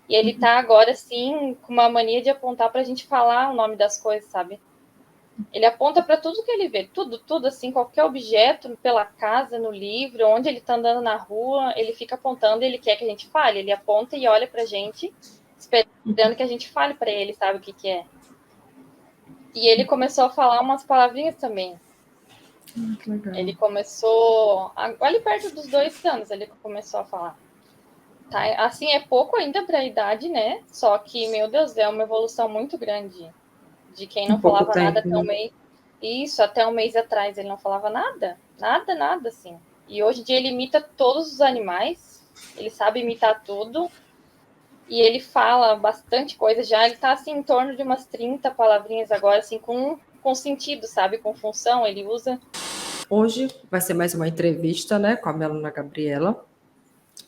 E ele tá agora, assim, com uma mania de apontar pra gente falar o nome das coisas, sabe? Ele aponta para tudo que ele vê, tudo, assim, qualquer objeto, pela casa, no livro, onde ele tá andando na rua, ele fica apontando e ele quer que a gente fale. Ele aponta e olha pra gente, esperando que a gente fale para ele, sabe o que que é. E ele começou a falar umas palavrinhas também. Que legal. Ele começou, ali perto dos 2 anos, ele começou a falar. Tá, assim, é pouco ainda para a idade, né? Só que, meu Deus, é uma evolução muito grande de quem Em não pouco falava nada tempo, até um né? mês. Isso, até um mês atrás ele não falava nada. Nada, nada, assim. E hoje em dia ele imita todos os animais, ele sabe imitar tudo. E ele fala bastante coisa já. Ele tá, assim, em torno de umas 30 palavrinhas agora, assim, com sentido, sabe? Com função, ele usa. Hoje vai ser mais uma entrevista, né, com a Melana Gabriela.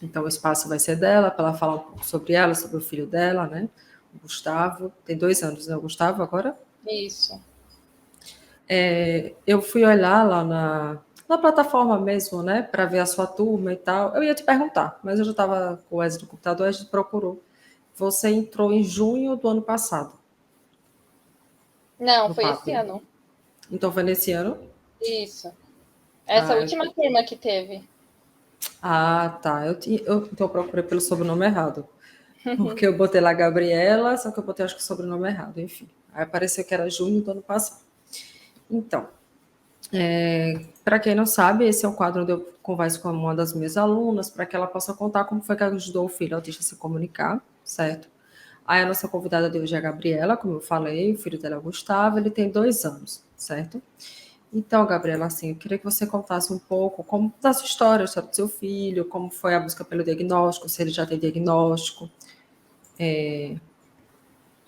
Então, o espaço vai ser dela, para ela falar um pouco sobre ela, sobre o filho dela, né? O Gustavo. Tem 2 anos, né? O Gustavo agora. Isso. Eu fui olhar lá na plataforma mesmo, né? Para ver a sua turma e tal. Eu ia te perguntar, mas eu já estava com o Wesley no computador, a gente procurou. Você entrou em junho do ano passado, Não, no foi esse Pablo. ano. Então, foi nesse ano? Isso. Essa Ah, última turma que teve. tá. Então, eu procurei pelo sobrenome errado. Porque eu botei lá Gabriela, só que eu botei acho que o sobrenome errado, enfim. Aí apareceu que era junho do ano passado. Então, para quem não sabe, esse é o quadro onde eu converso com uma das minhas alunas para que ela possa contar como foi que ajudou o filho autista a se comunicar, certo? Aí a nossa convidada de hoje é a Gabriela, como eu falei, o filho dela é o Gustavo, ele tem 2 anos, certo? Então, Gabriela, assim, eu queria que você contasse um pouco como da sua história, a história do seu filho, como foi a busca pelo diagnóstico, se ele já tem diagnóstico.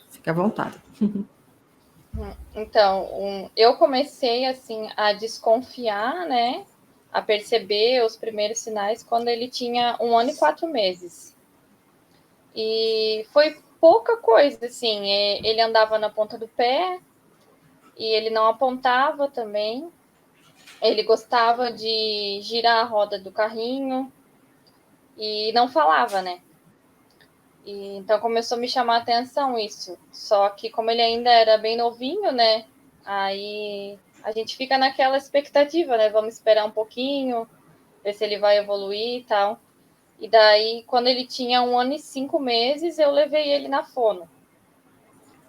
Fique à vontade. Então, eu comecei assim a desconfiar, né? A perceber os primeiros sinais quando ele tinha 1 ano e 4 meses. E foi pouca coisa, assim. Ele andava na ponta do pé e ele não apontava também. Ele gostava de girar a roda do carrinho e não falava, né? E, então começou a me chamar a atenção isso. Só que como ele ainda era bem novinho, né? Aí a gente fica naquela expectativa, né? Vamos esperar um pouquinho, ver se ele vai evoluir e tal. E daí, quando ele tinha 1 ano e 5 meses, eu levei ele na fono.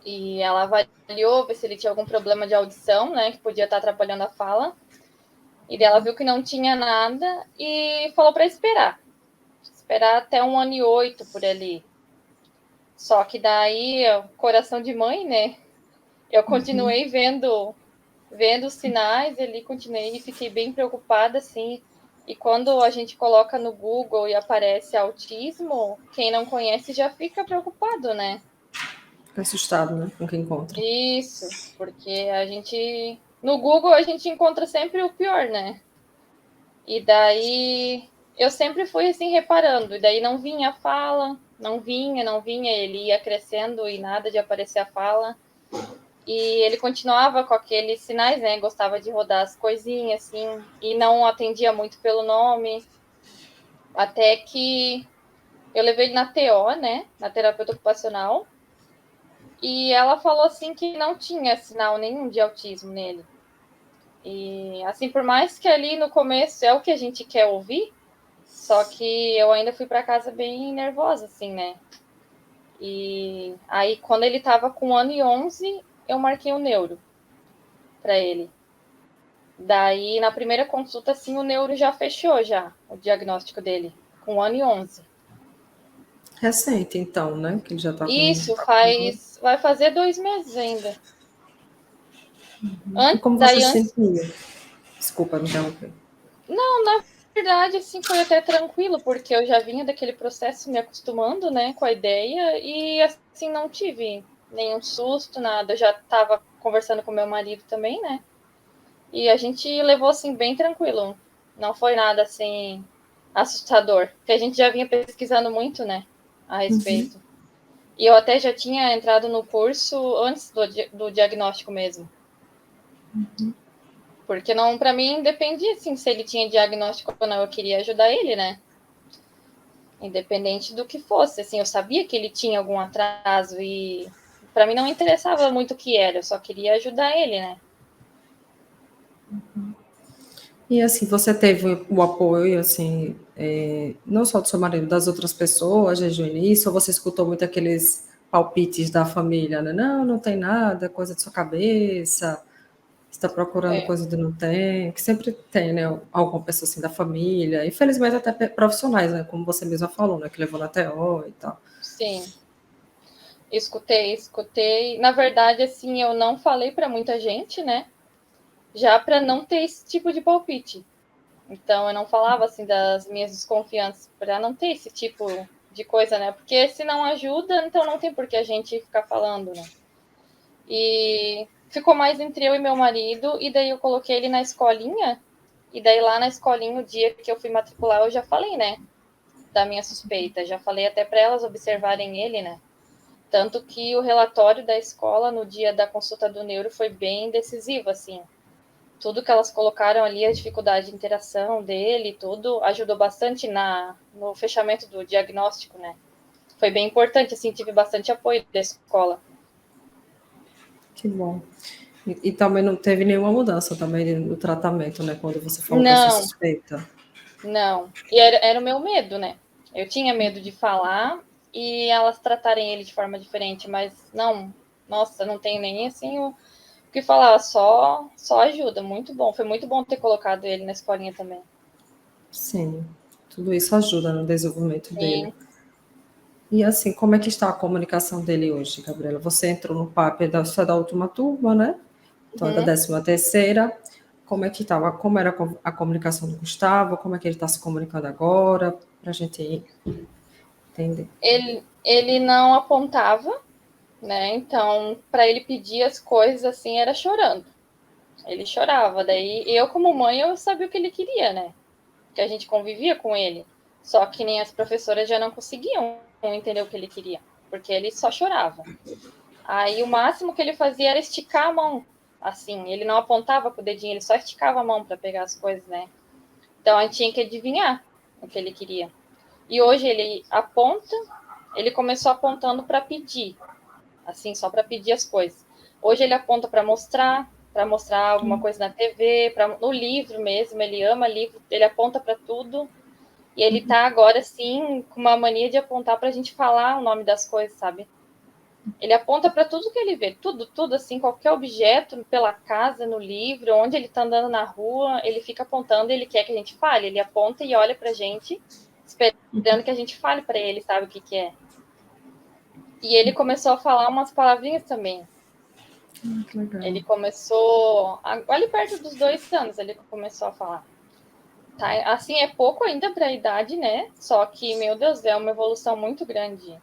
E ela avaliou, ver se ele tinha algum problema de audição, né? Que podia estar atrapalhando a fala. E daí ela viu que não tinha nada e falou para esperar. Esperar até 1 ano e 8 por ali. Só que daí, coração de mãe, né? Eu continuei vendo os sinais ali, continuei e fiquei bem preocupada, assim. E quando a gente coloca no Google e aparece autismo, quem não conhece já fica preocupado, né? Fica assustado, né, com quem encontra. Isso, porque a gente. No Google a gente encontra sempre o pior, né? E daí eu sempre fui assim reparando, e daí não vinha a fala, não vinha, ele ia crescendo e nada de aparecer a fala. E ele continuava com aqueles sinais, né? Gostava de rodar as coisinhas, assim, e não atendia muito pelo nome. Até que eu levei ele na TO, né? Na terapeuta ocupacional. E ela falou assim que não tinha sinal nenhum de autismo nele. E assim, por mais que ali no começo é o que a gente quer ouvir, só que eu ainda fui para casa bem nervosa, assim, né? E aí, quando ele tava com 1 ano e 11, eu marquei o neuro para ele. Daí, na primeira consulta, assim, o neuro já fechou já o diagnóstico dele, com 1 ano e 11. Recente, então, né? Que ele já está com. Isso vai fazer 2 meses ainda. E como você Daí, se antes, sentia? Desculpa me interromper. não, na verdade, assim, foi até tranquilo, porque eu já vinha daquele processo me acostumando, né, com a ideia, e, assim, não tive nenhum susto, nada. Eu já estava conversando com meu marido também, né, e a gente levou, assim, bem tranquilo. Não foi nada, assim, assustador, porque a gente já vinha pesquisando muito, né, a respeito. E eu até já tinha entrado no curso antes do diagnóstico mesmo. Porque não, para mim, dependia assim se ele tinha diagnóstico ou não. Eu queria ajudar ele, né? independente do que fosse. Assim, eu sabia que ele tinha algum atraso e para mim não interessava muito o que era, eu só queria ajudar ele, né? E assim, você teve o apoio, assim, não só do seu marido, das outras pessoas desde o início, ou você escutou muito aqueles palpites da família, né? Não, não tem nada, coisa de sua cabeça, está procurando É, coisa que não tem, que sempre tem, né? Alguma pessoa assim da família, infelizmente até profissionais, né? Como você mesma falou, né? Que levou na TO e tal. sim, escutei. Na verdade, assim, eu não falei para muita gente, né? Já para não ter esse tipo de palpite. Então, eu não falava assim das minhas desconfianças, para não ter esse tipo de coisa, né? Porque se não ajuda, então não tem por que a gente ficar falando, né? E ficou mais entre eu e meu marido, e daí eu coloquei ele na escolinha, e daí lá na escolinha, o dia que eu fui matricular, eu já falei, né? Da minha suspeita, já falei até para elas observarem ele, né? Tanto que o relatório da escola no dia da consulta do neuro foi bem decisivo, assim. Tudo que elas colocaram ali, a dificuldade de interação dele, tudo ajudou bastante no fechamento do diagnóstico, né? Foi bem importante, assim, tive bastante apoio da escola. Que bom. E também não teve nenhuma mudança também no tratamento, né? Quando você falou com essa Não, suspeita. não. E era o meu medo, né? Eu tinha medo de falar e elas tratarem ele de forma diferente, mas não, nossa, não tenho nem assim o que falar, só ajuda, muito bom. Foi muito bom ter colocado ele na escolinha também. Sim, tudo isso ajuda no desenvolvimento dele. Sim, E assim, como é que está a comunicação dele hoje, Gabriela? Você entrou no PAP só da última turma, né? Então é da uhum. 13ª. Como é que estava? Como era a comunicação do Gustavo? Como é que ele está se comunicando agora? Para a gente entender. Ele não apontava, né? Então, para ele pedir as coisas assim era chorando. Ele chorava. Daí eu, como mãe, eu sabia o que ele queria, né? Que a gente convivia com ele. Só que nem as professoras já não conseguiam entender o que ele queria, porque ele só chorava. Aí o máximo que ele fazia era esticar a mão, assim, ele não apontava com o dedinho, ele só esticava a mão para pegar as coisas, né? Então a gente tinha que adivinhar o que ele queria. E hoje ele aponta, ele começou apontando para pedir, assim, só para pedir as coisas. Hoje ele aponta para mostrar alguma coisa na TV, no livro mesmo, ele ama livro, ele aponta para tudo. E ele tá agora, assim, com uma mania de apontar pra gente falar o nome das coisas, sabe? Ele aponta para tudo que ele vê, tudo, assim, qualquer objeto, pela casa, no livro, onde ele tá andando na rua, ele fica apontando e ele quer que a gente fale. Ele aponta e olha pra gente, esperando que a gente fale para ele, sabe o que que é. E ele começou a falar umas palavrinhas também. Que legal. Ele começou, ali perto dos 2 anos, ele começou a falar. Tá, assim, é pouco ainda para a idade, né? Só que, meu Deus, é uma evolução muito grande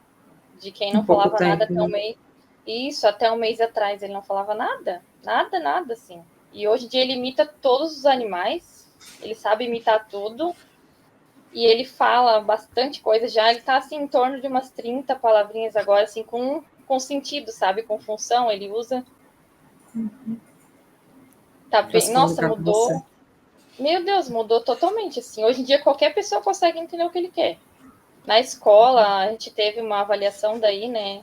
de quem Em não pouco falava nada tempo, até né? um mês. Isso, até um mês atrás ele não falava nada, nada, nada, assim. E hoje em dia ele imita todos os animais, ele sabe imitar tudo e ele fala bastante coisa já. Ele tá assim em torno de umas 30 palavrinhas agora, assim, com sentido, sabe? Com função, ele usa. Tá Para bem. se Nossa, comunicar com você. mudou. Meu Deus, mudou totalmente, assim. Hoje em dia qualquer pessoa consegue entender o que ele quer. Na escola, a gente teve uma avaliação daí, né?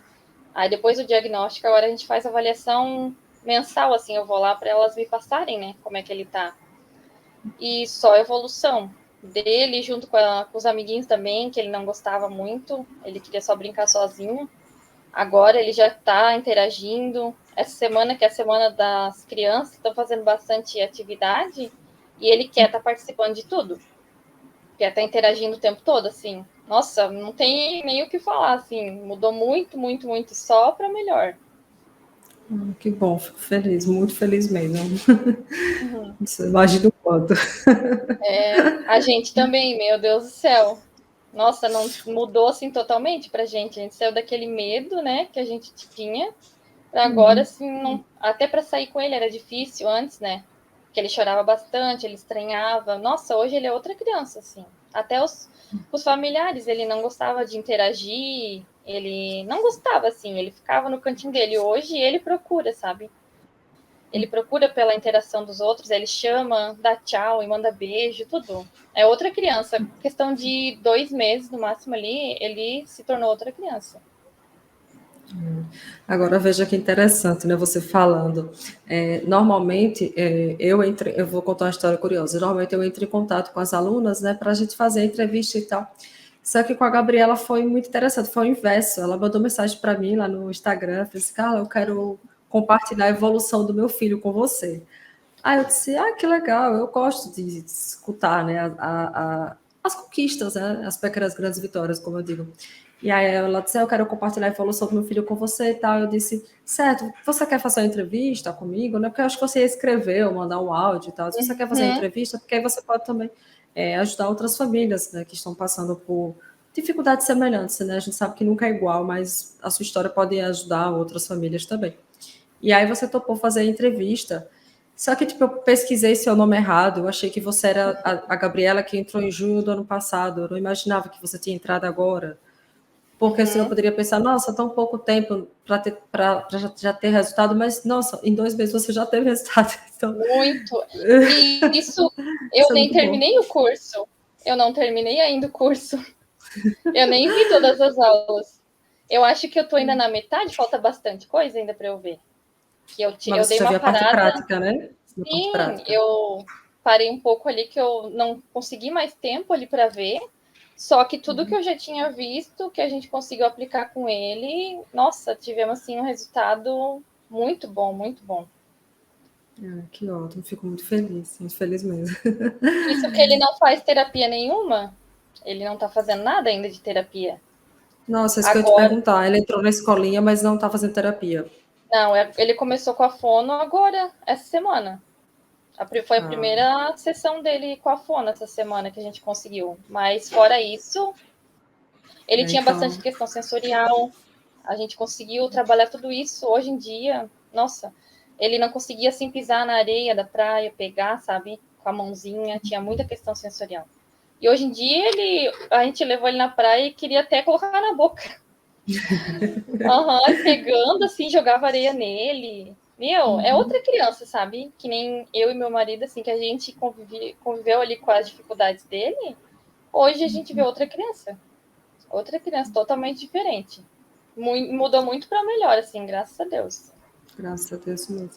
Aí depois do diagnóstico, agora a gente faz avaliação mensal, assim, eu vou lá para elas me passarem, né, como é que ele tá. E só evolução dele, junto com os amiguinhos também, que ele não gostava muito, ele queria só brincar sozinho. Agora ele já está interagindo. Essa semana, que é a semana das crianças, estão fazendo bastante atividade, e ele quer estar participando de tudo. Quer estar interagindo o tempo todo, assim. Nossa, não tem nem o que falar, assim. Mudou muito, muito, muito, só para melhor. Que bom, fico feliz, muito feliz mesmo. Uhum. Você imagina o quanto. A gente também, meu Deus do céu. Nossa, não mudou assim totalmente pra gente. A gente saiu daquele medo, né, que a gente tinha, pra agora assim, não, até para sair com ele era difícil antes, né? Porque ele chorava bastante, ele estranhava. Nossa, hoje ele é outra criança assim. Até os familiares, ele não gostava de interagir, ele não gostava assim, ele ficava no cantinho dele. Hoje ele procura, sabe? ele procura pela interação dos outros, ele chama, dá tchau e manda beijo, tudo. É outra criança. Questão de 2 meses, no máximo ali, ele se tornou outra criança. Agora veja que interessante, né? Você falando. Normalmente, eu vou contar uma história curiosa. Normalmente eu entro em contato com as alunas, né, para a gente fazer a entrevista e tal. Só que com a Gabriela foi muito interessante, foi o inverso. Ela mandou mensagem para mim lá no Instagram, fez, Carla, eu quero compartilhar a evolução do meu filho com você. Aí eu disse, que legal, eu gosto de escutar, né, as conquistas, né, as pequenas grandes vitórias, como eu digo. E aí ela disse, eu quero compartilhar a evolução do meu filho com você e tal. Eu disse, certo, você quer fazer uma entrevista comigo? Né? Porque eu acho que você ia escrever ou mandar um áudio e tal. Se você quer fazer uma entrevista, porque aí você pode também ajudar outras famílias, né, que estão passando por dificuldades semelhantes, né? A gente sabe que nunca é igual, mas a sua história pode ajudar outras famílias também. E aí você topou fazer a entrevista. Só que, tipo, eu pesquisei seu nome errado. Eu achei que você era a Gabriela que entrou em junho do ano passado. Eu não imaginava que você tinha entrado agora. Porque senão eu poderia pensar, nossa, tão pouco tempo para já ter resultado, mas, nossa, em 2 meses você já teve resultado. Então, Muito. E isso, eu nem terminei o curso. Eu não terminei ainda o curso. Eu nem vi todas as aulas. Eu acho que eu tô ainda na metade, falta bastante coisa ainda para eu ver. Mas Eu você dei já uma viu a parte parada. prática, né? A parte Sim, prática. eu parei um pouco ali que eu não consegui mais tempo ali para ver. Só que tudo que eu já tinha visto, que a gente conseguiu aplicar com ele, nossa, tivemos assim um resultado muito bom, muito bom. Que ótimo, fico muito feliz mesmo. Isso que ele não faz terapia nenhuma, ele não tá fazendo nada ainda de terapia. Nossa, isso que eu ia te Agora, perguntar. Ele entrou na escolinha, mas não está fazendo terapia. não, ele começou com a fono agora, essa semana. Foi a Ah, primeira sessão dele com a fono essa semana que a gente conseguiu. Mas fora isso, ele tinha então, bastante questão sensorial. A gente conseguiu trabalhar tudo isso. Hoje em dia, nossa, ele não conseguia assim pisar na areia da praia, pegar, sabe, com a mãozinha. Tinha muita questão sensorial. E hoje em dia a gente levou ele na praia e queria até colocar na boca. Pegando assim, jogava areia nele. Meu, é outra criança, sabe? Que nem eu e meu marido, assim, que a gente conviveu ali com as dificuldades dele. Hoje a gente vê outra criança. Outra criança totalmente diferente. Mudou muito para melhor, assim, graças a Deus. graças a Deus mesmo.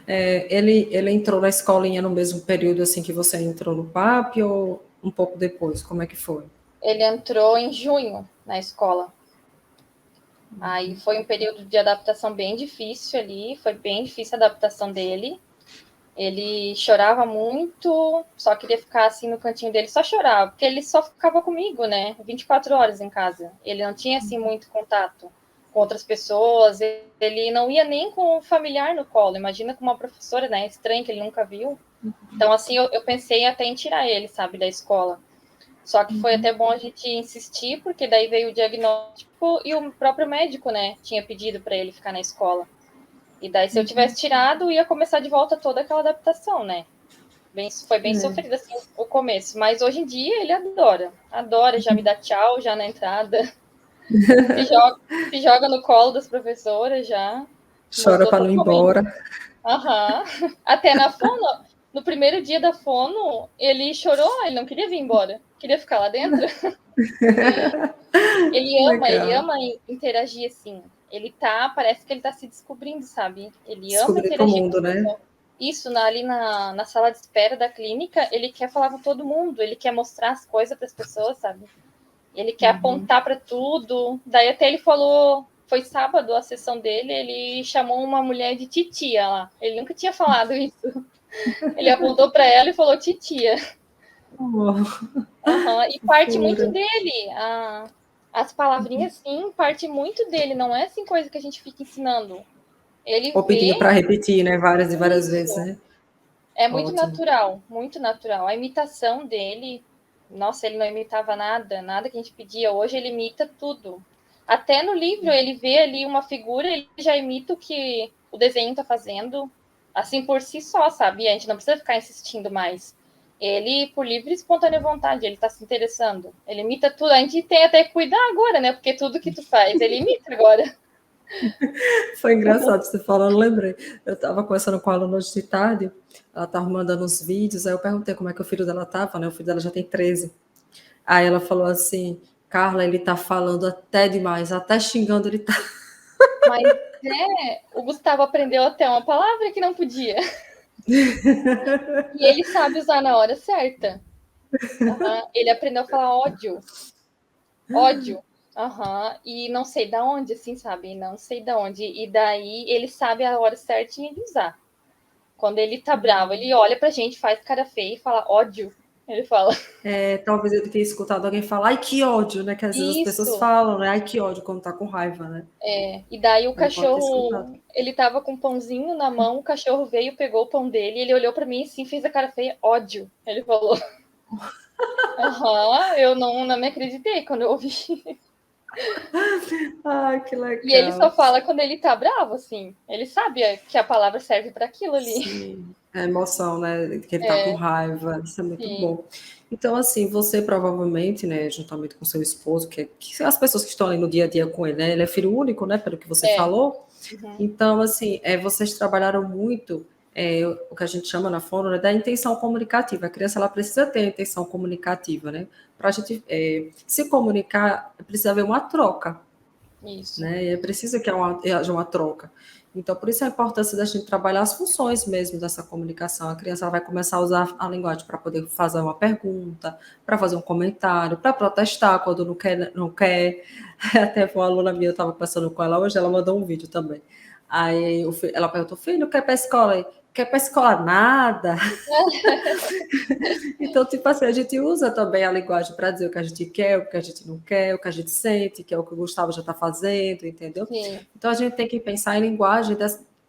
Ele entrou na escolinha no mesmo período assim que você entrou no PAP ou um pouco depois? Como é que foi? Ele entrou em junho na escola. Aí foi um período de adaptação bem difícil ali, foi bem difícil a adaptação dele. Ele chorava muito, só queria ficar assim no cantinho dele, só chorava, porque ele só ficava comigo, né? 24 horas em casa. Ele não tinha assim muito contato com outras pessoas, ele não ia nem com o familiar no colo. Imagina com uma professora, né? Estranha que ele nunca viu. Então, assim, eu pensei até em tirar ele, sabe, da escola. Só que foi até bom a gente insistir, porque daí veio o diagnóstico e o próprio médico, né, tinha pedido para ele ficar na escola. E daí, se eu tivesse tirado, ia começar de volta toda aquela adaptação, né? Foi bem sofrido assim o começo, mas hoje em dia ele adora, já me dá tchau já na entrada, se joga no colo das professoras já, Chora mudou para não ir totalmente. embora. Até na fono, no primeiro dia da fono, ele chorou, ele não queria vir embora, queria ficar lá dentro. Ele Legal. ama interagir assim. Parece que ele tá se descobrindo, sabe? Ele ama Descobrir para o interagir com mundo, as né? pessoas. Isso, ali na sala de espera da clínica, ele quer falar com todo mundo, ele quer mostrar as coisas para as pessoas, sabe? Ele quer apontar para tudo. Daí até ele falou, foi sábado a sessão dele, ele chamou uma mulher de titia lá. Ele nunca tinha falado isso. Ele apontou para ela e falou titia. Oh, E parte muito fofura. dele. As palavrinhas, sim, parte muito dele. Não é assim coisa que a gente fica ensinando. Ele Ou vê pedindo para repetir, né? Várias e várias vezes, isso. né? É muito Ótimo. natural, muito natural. A imitação dele, nossa, ele não imitava nada, nada que a gente pedia. Hoje ele imita tudo. Até no livro ele vê ali uma figura, ele já imita o que o desenho está fazendo, assim por si só, sabe? E a gente não precisa ficar insistindo mais. Ele, por livre e espontânea vontade, ele está se interessando. Ele imita tudo. A gente tem até que cuidar agora, né? Porque tudo que tu faz, ele imita agora. Foi engraçado você falando, lembrei. Eu estava conversando com a aluna hoje de tarde, ela estava mandando uns vídeos, aí eu perguntei como é que o filho dela estava, né? O filho dela já tem 13. Aí ela falou assim, Carla, ele tá falando até demais, até xingando ele tá. Mas o Gustavo aprendeu até uma palavra que não podia. E ele sabe usar na hora certa. Uhum. Ele aprendeu a falar ódio. Ódio. Uhum. E não sei da onde, assim, sabe? Não sei da onde. E daí ele sabe a hora certinha de usar. Quando ele tá bravo, ele olha pra gente, faz cara feia e fala ódio. Ele fala. Talvez ele tenha escutado alguém falar, ai que ódio, né? Que às vezes as pessoas Isso. falam, né? Ai que ódio quando tá com raiva, né? E daí o Ele pode ter escutado. cachorro, ele tava com um pãozinho na mão, o cachorro veio, pegou o pão dele, ele olhou pra mim assim, fez a cara feia, ódio. Ele falou. Aham, eu não me acreditei quando eu ouvi. Ai, que E ele só legal. fala quando ele tá bravo, assim. Ele sabe que a palavra serve para aquilo ali. Sim, a emoção, né? Que ele tá com É, raiva, isso é muito sim. bom. Então, assim, você provavelmente, né, juntamente com seu esposo, que são as pessoas que estão ali no dia a dia com ele, né? Ele é filho único, né? Pelo que você É. falou. Uhum. Então, assim, vocês trabalharam muito o que a gente chama na fono, né, da intenção comunicativa. A criança ela precisa ter a intenção comunicativa, né? Para a gente se comunicar, precisa haver uma troca, Isso. né? É preciso que haja uma troca. Então, por isso a importância da gente trabalhar as funções mesmo dessa comunicação. A criança vai começar a usar a linguagem para poder fazer uma pergunta, para fazer um comentário, para protestar quando não quer, não quer. Até uma aluna minha, eu estava conversando com ela hoje, ela mandou um vídeo também. Aí ela perguntou, filho, quer ir para a escola? Quer ir para a escola nada? Então, tipo assim, a gente usa também a linguagem para dizer o que a gente quer, o que a gente não quer, o que a gente sente, que é o que o Gustavo já está fazendo, entendeu? Sim. Então, a gente tem que pensar em linguagem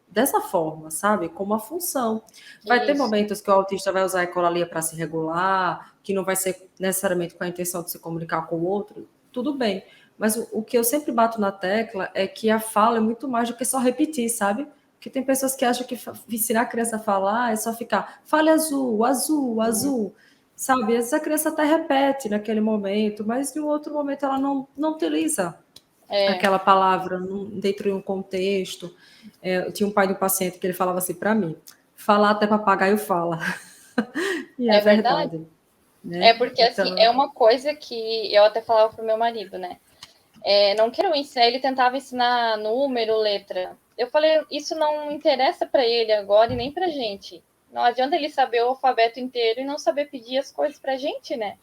dessa forma, sabe? Como uma função. Vai ter Isso. momentos que o autista vai usar a ecolalia para se regular, que não vai ser necessariamente com a intenção de se comunicar com o outro, tudo bem. Mas o que eu sempre bato na tecla é que a fala é muito mais do que só repetir, sabe? Porque tem pessoas que acham que ensinar a criança a falar é só ficar, fale azul, azul, azul, sabe? Às vezes a criança até repete naquele momento, mas em um outro momento ela não utiliza É. aquela palavra dentro de um contexto. Eu tinha um pai do paciente que ele falava assim para mim, falar até papagaio fala. E é É verdade. verdade, É né? porque, assim, é Então, uma coisa que eu até falava pro meu marido, né? Não quero ensinar, ele tentava ensinar número, letra. Eu falei, isso não interessa para ele agora e nem pra gente. Não adianta ele saber o alfabeto inteiro e não saber pedir as coisas pra gente, né?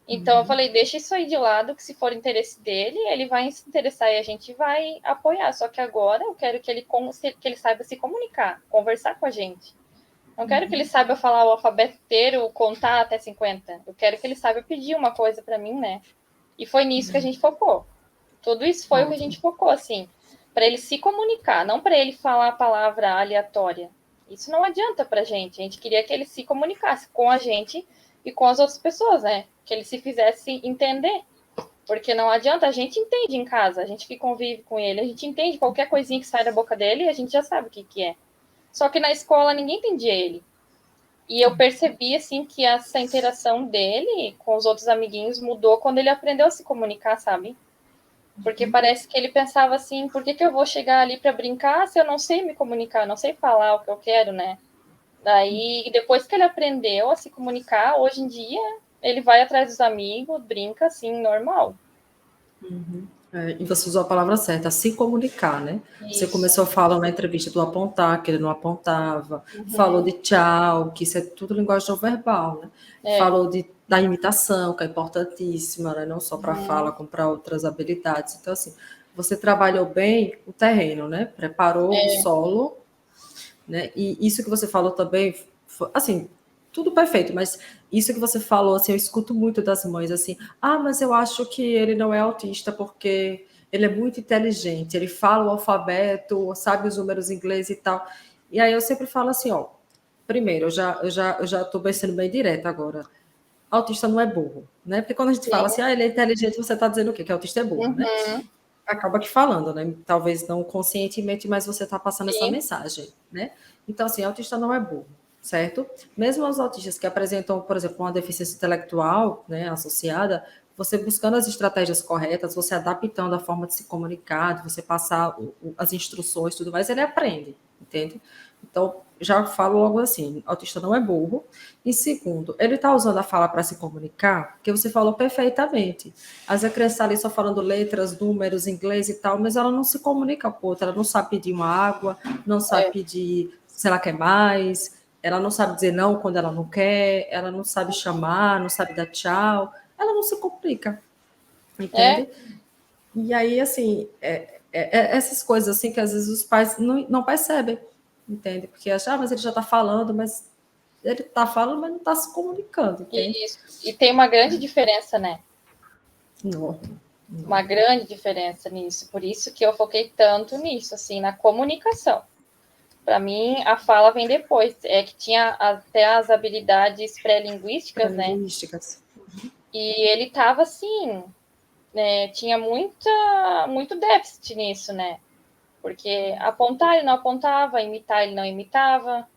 Então eu falei, deixa isso aí de lado, que se for interesse dele, ele vai se interessar e a gente vai apoiar. Só que agora eu quero que ele saiba se comunicar, conversar com a gente. Não quero que ele saiba falar o alfabeto inteiro, contar até 50. Eu quero que ele saiba pedir uma coisa para mim, né? E foi nisso que a gente focou. Tudo isso foi o que a ótimo. gente focou, assim, para ele se comunicar, não para ele falar a palavra aleatória. Isso não adianta pra gente. A gente queria que ele se comunicasse com a gente e com as outras pessoas, né? Que ele se fizesse entender. Porque não adianta, a gente entende em casa, a gente que convive com ele, a gente entende qualquer coisinha que sai da boca dele e a gente já sabe o que é. Só que na escola ninguém entendia ele. E eu percebi, assim, que essa interação dele com os outros amiguinhos mudou quando ele aprendeu a se comunicar, sabe? Porque parece que ele pensava assim, por que eu vou chegar ali para brincar se eu não sei me comunicar, não sei falar o que eu quero, né? Daí, depois que ele aprendeu a se comunicar, hoje em dia, ele vai atrás dos amigos, brinca assim, normal. E você usou a palavra certa, se comunicar, né? Você Isso. começou a falar na entrevista do apontar, que ele não apontava, falou Uhum. de tchau, que isso é tudo linguagem não verbal, né? É. Falou da imitação, que é importantíssima, né? Não só para a fala, Uhum. como para outras habilidades. Então, assim, você trabalhou bem o terreno, né? Preparou o É. solo, né? E isso que você falou também, assim, tudo perfeito, mas isso que você falou, assim, eu escuto muito das mães, assim, mas eu acho que ele não é autista porque ele é muito inteligente, ele fala o alfabeto, sabe os números em inglês e tal. E aí eu sempre falo assim, ó, primeiro, eu já estou sendo bem direta agora. Autista não é burro, né? Porque quando a gente fala Sim. assim, ele é inteligente, você está dizendo o quê? Que autista é burro, né? Uhum. Acaba que falando, né? Talvez não conscientemente, mas você está passando essa Sim. mensagem, né? Então, assim, autista não é burro, certo? Mesmo os autistas que apresentam, por exemplo, uma deficiência intelectual, né, associada, você buscando as estratégias corretas, você adaptando a forma de se comunicar, de você passar as instruções e tudo mais, ele aprende, entende? Então, já falo logo assim, o autista não é burro. E segundo, ele está usando a fala para se comunicar, porque você falou perfeitamente. Às vezes a criança está ali só falando letras, números, inglês e tal, mas ela não se comunica com outra, ela não sabe pedir uma água, não sabe pedir se ela quer mais, ela não sabe dizer não quando ela não quer, ela não sabe chamar, não sabe dar tchau, ela não se comunica, entende? E aí, assim, essas coisas assim que às vezes os pais não percebem, entende? Porque acham, mas ele já está falando, mas ele está falando, mas não está se comunicando, entende? Isso. E tem uma grande diferença, né? Não. Uma grande diferença nisso. Por isso que eu foquei tanto nisso, assim, na comunicação. Para mim, a fala vem depois. É que tinha até as habilidades pré-linguísticas, né? E ele estava assim, né? Tinha muito déficit nisso, né? Porque apontar ele não apontava, imitar ele não imitava,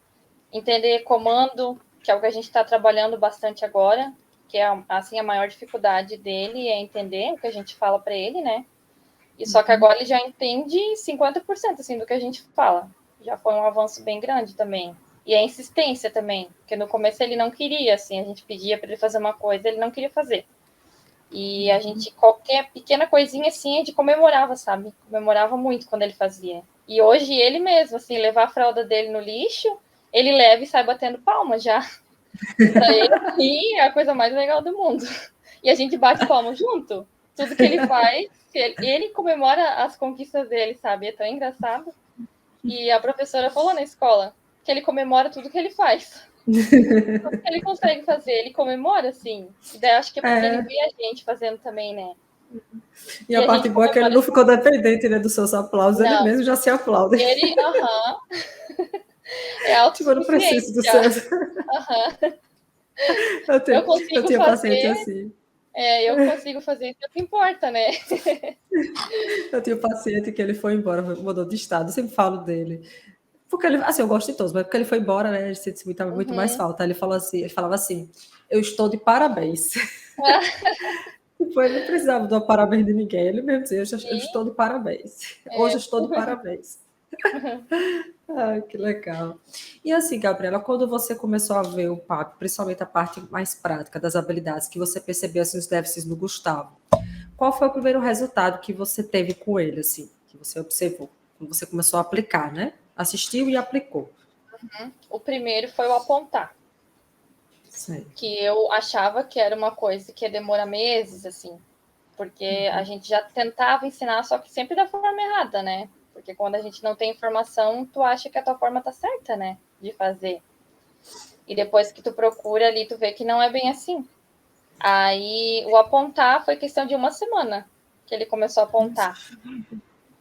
entender comando, que é o que a gente está trabalhando bastante agora, que é assim a maior dificuldade dele é entender o que a gente fala para ele, né? E só que agora ele já entende 50% assim do que a gente fala. Já foi um avanço bem grande também. E a insistência também, porque no começo ele não queria, assim, a gente pedia para ele fazer uma coisa, ele não queria fazer. E a gente, qualquer pequena coisinha assim, a gente comemorava, sabe? Comemorava muito quando ele fazia. E hoje ele mesmo, assim, levar a fralda dele no lixo, ele leva e sai batendo palma já. Pra ele, assim, é a coisa mais legal do mundo. E a gente bate palma junto. Tudo que ele faz, ele comemora as conquistas dele, sabe? É tão engraçado. E a professora falou na escola que ele comemora tudo que ele faz. Tudo que ele consegue fazer, ele comemora, assim. E daí acho que é porque ele vê a gente fazendo também, né? E a parte boa é que ele não ficou dependente, né, dos seus aplausos, ele mesmo já se aplaude. Ele, é tipo, eu não preciso autossuficiente dos já. seus. Eu tinha paciente assim. Eu consigo fazer isso, é o que importa, né? Eu tinha um paciente que ele foi embora, mudou de estado, eu sempre falo dele. Porque ele, assim, eu gosto de todos, mas porque ele foi embora, né? Ele sente muito mais falta. Aí ele falava assim: eu estou de parabéns. Tipo, ele não precisava de um parabéns de ninguém, ele mesmo dizia: eu estou de parabéns. Hoje eu estou de parabéns. Ai, que legal. E assim, Gabriela, quando você começou a ver o PAP, principalmente a parte mais prática das habilidades, que você percebeu assim, os déficits do Gustavo, qual foi o primeiro resultado que você teve com ele, assim, que você observou, quando você começou a aplicar, né? Assistiu e aplicou. O primeiro foi o apontar. Sim. Que eu achava que era uma coisa que ia demorar meses, assim, porque a gente já tentava ensinar, só que sempre da forma errada, né? Porque quando a gente não tem informação, tu acha que a tua forma tá certa, né? De fazer. E depois que tu procura ali, tu vê que não é bem assim. Aí o apontar foi questão de uma semana que ele começou a apontar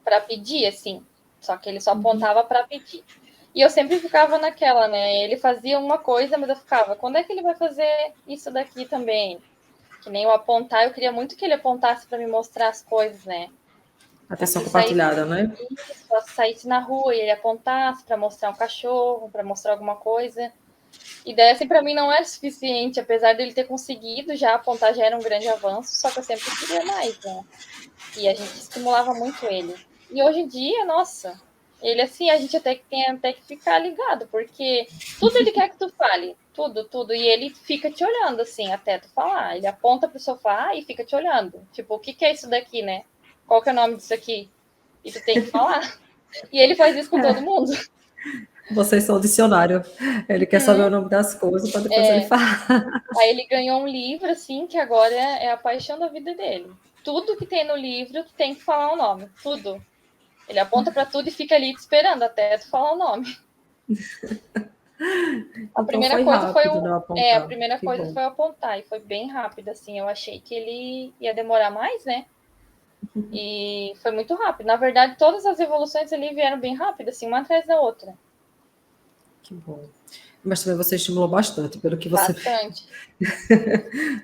para pedir, assim. Só que ele só apontava para pedir. E eu sempre ficava naquela, né? Ele fazia uma coisa, mas eu ficava, quando é que ele vai fazer isso daqui também? Que nem eu apontar, eu queria muito que ele apontasse para me mostrar as coisas, né? Atenção compartilhada, né? Saísse na rua e ele apontasse para mostrar um cachorro, para mostrar alguma coisa. E daí, assim, para mim não era suficiente, apesar dele ter conseguido já apontar, já era um grande avanço, só que eu sempre queria mais, né? E a gente estimulava muito ele. E hoje em dia, nossa, ele assim, a gente tem até que ficar ligado, porque tudo ele quer que tu fale, tudo, e ele fica te olhando assim, até tu falar. Ele aponta pro sofá e fica te olhando. Tipo, o que é isso daqui, né? Qual que é o nome disso aqui? E tu tem que falar. E ele faz isso com todo mundo. Vocês são o dicionário. Ele quer saber o nome das coisas para depois ele falar. Aí ele ganhou um livro, assim, que agora é a paixão da vida dele. Tudo que tem no livro, tu tem que falar o nome. Tudo. Ele aponta para tudo e fica ali te esperando até tu falar o nome. A Então primeira foi coisa foi rápido, não apontar. a primeira coisa foi apontar e foi bem rápido, assim. Eu achei que ele ia demorar mais, né? E foi muito rápido. Na verdade, todas as evoluções ali vieram bem rápido, assim, uma atrás da outra. Que bom. Mas também você estimulou bastante, pelo que você. Bastante.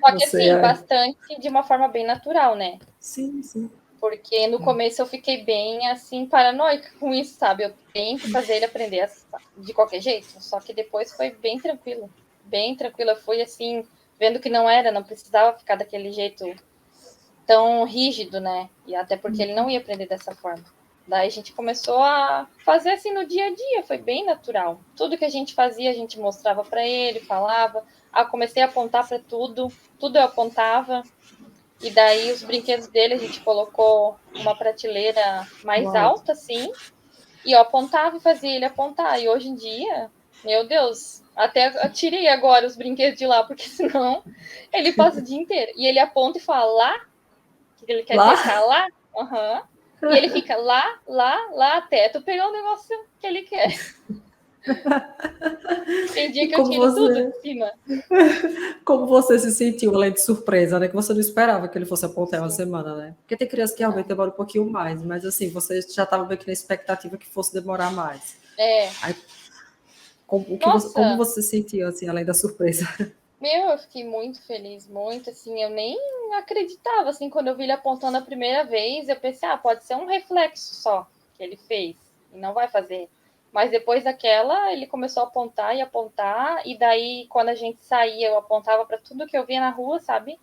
Só que Você assim, bastante de uma forma bem natural, né? Sim, sim. Porque no começo eu fiquei bem, assim, paranoica com isso, sabe? Eu tenho que fazer ele aprender de qualquer jeito. Só que depois foi bem tranquilo. Bem tranquilo. Eu fui, assim, vendo que não precisava ficar daquele jeito tão rígido, né? E até porque ele não ia aprender dessa forma. Daí a gente começou a fazer assim no dia a dia, foi bem natural. Tudo que a gente fazia, a gente mostrava para ele, falava. Ah, comecei a apontar para tudo, tudo eu apontava. E daí os brinquedos dele a gente colocou uma prateleira mais Uau. alta, assim, e eu apontava e fazia ele apontar. E hoje em dia, meu Deus, até eu tirei agora os brinquedos de lá, porque senão ele passa o dia inteiro. E ele aponta e fala lá, que ele quer Lá? dizer cá, lá, aham. E ele fica lá, lá, lá, até tu pegar o negócio que ele quer. Tem dia E que eu tiro tudo de cima. como você se sentiu, além de surpresa, né? Que você não esperava que ele fosse apontar uma Sim. semana, né? Porque tem criança que realmente demora um pouquinho mais, mas assim, você já estava meio que na expectativa que fosse demorar mais. É. Aí, como Nossa, você se sentiu, assim, além da surpresa? meu, eu fiquei muito feliz, muito, assim, eu nem acreditava, assim, quando eu vi ele apontando a primeira vez, eu pensei, ah, pode ser um reflexo só que ele fez, e não vai fazer. Mas depois daquela, ele começou a apontar, e daí, quando a gente saía, eu apontava para tudo que eu via na rua, sabe?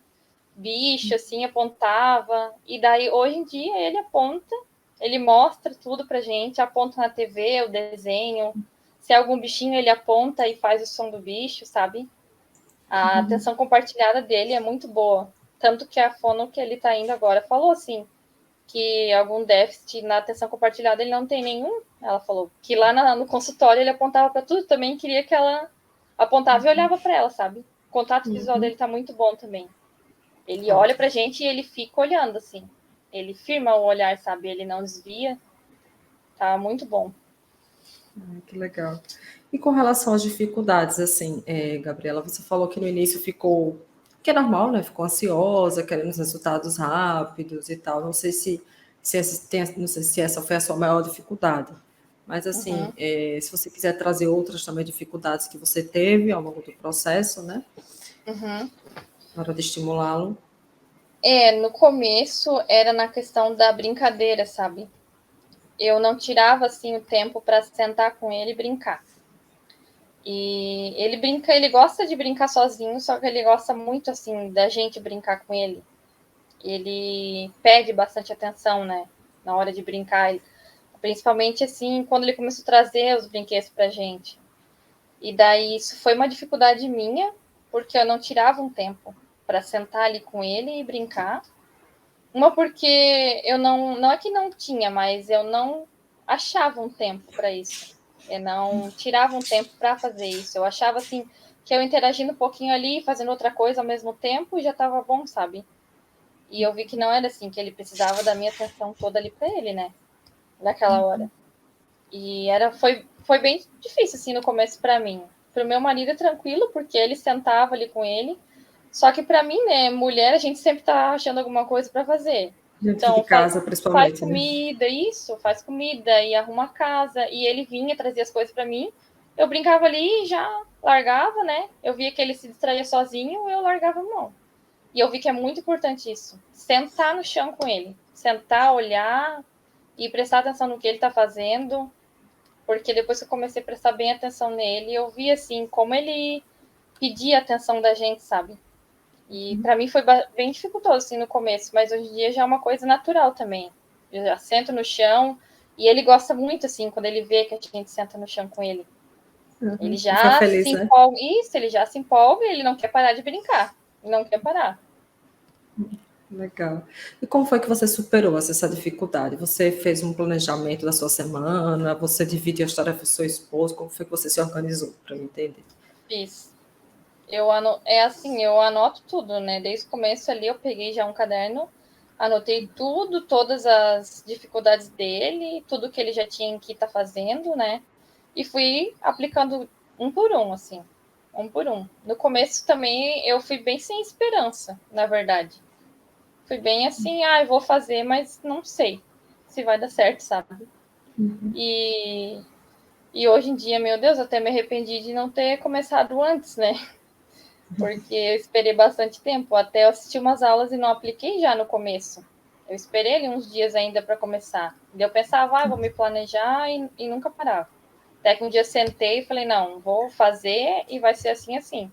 Bicho, assim, apontava, e daí, hoje em dia, ele aponta, ele mostra tudo pra gente, aponta na TV, o desenho, se é algum bichinho, ele aponta e faz o som do bicho, sabe? A atenção compartilhada dele é muito boa. Tanto que a fono que ele está indo agora falou assim, que algum déficit na atenção compartilhada ele não tem nenhum. Ela falou que lá no consultório ele apontava para tudo, também queria que ela apontava e olhava para ela, sabe? O contato visual dele está muito bom também. Ele olha Ótimo. pra gente e ele fica olhando assim. Ele firma o olhar, sabe? Ele não desvia. Tá muito bom. Que legal. E com relação às dificuldades, assim, Gabriela, você falou que no início ficou, que é normal, né? Ficou ansiosa, querendo os resultados rápidos e tal. Não sei não sei se essa foi a sua maior dificuldade. Mas, assim, Uhum. se você quiser trazer outras também dificuldades que você teve ao longo do processo, né? Uhum. Na hora de estimulá-lo. No começo era na questão da brincadeira, sabe? Eu não tirava assim o tempo para sentar com ele e brincar. E ele brinca, ele gosta de brincar sozinho, só que ele gosta muito assim da gente brincar com ele. Ele pede bastante atenção, né, na hora de brincar, principalmente assim quando ele começou a trazer os brinquedos pra gente. E daí isso foi uma dificuldade minha, porque eu não tirava um tempo para sentar ali com ele e brincar. Uma porque eu não é que não tinha, mas eu não achava um tempo para isso. Eu não tirava um tempo para fazer isso. Eu achava assim que eu interagindo um pouquinho ali, fazendo outra coisa ao mesmo tempo, já estava bom, sabe? E eu vi que não era assim, que ele precisava da minha atenção toda ali para ele, né? Naquela hora. E foi bem difícil assim no começo para mim. Para o meu marido é tranquilo, porque ele sentava ali com ele. Só que para mim, né, mulher, a gente sempre tá achando alguma coisa para fazer. Dentro de Então, casa, faz principalmente, né? comida, isso, faz comida e arruma a casa. E ele vinha, trazia as coisas para mim. Eu brincava ali e já largava, né? Eu via que ele se distraía sozinho, eu largava a mão. E eu vi que é muito importante isso. Sentar no chão com ele. Sentar, olhar e prestar atenção no que ele tá fazendo. Porque depois que eu comecei a prestar bem atenção nele, eu vi, assim, como ele pedia a atenção da gente, sabe? E para mim foi bem dificultoso assim no começo, mas hoje em dia já é uma coisa natural também. Eu já sento no chão e ele gosta muito assim quando ele vê que a gente senta no chão com ele. Ele Fica já se feliz, né? empolga, isso, ele já se empolga, ele não quer parar de brincar. Ele não quer parar. Legal. E como foi que você superou essa dificuldade? Você fez um planejamento da sua semana? Você dividiu as tarefas do seu esposo? Como foi que você se organizou, para eu entender? Fiz. É assim, eu anoto tudo, né? Desde o começo ali eu peguei já um caderno, anotei tudo, todas as dificuldades dele, tudo que ele já tinha que estar fazendo, né? E fui aplicando um por um, assim, um por um. No começo também eu fui bem sem esperança, na verdade. Fui bem assim, eu vou fazer, mas não sei se vai dar certo, sabe? E, e hoje em dia, meu Deus, até me arrependi de não ter começado antes, né? Porque eu esperei bastante tempo, até eu assisti umas aulas e não apliquei já no começo. Eu esperei ali uns dias ainda para começar. E eu pensava, vou me planejar e nunca parava. Até que um dia sentei e falei, não, vou fazer e vai ser assim, assim.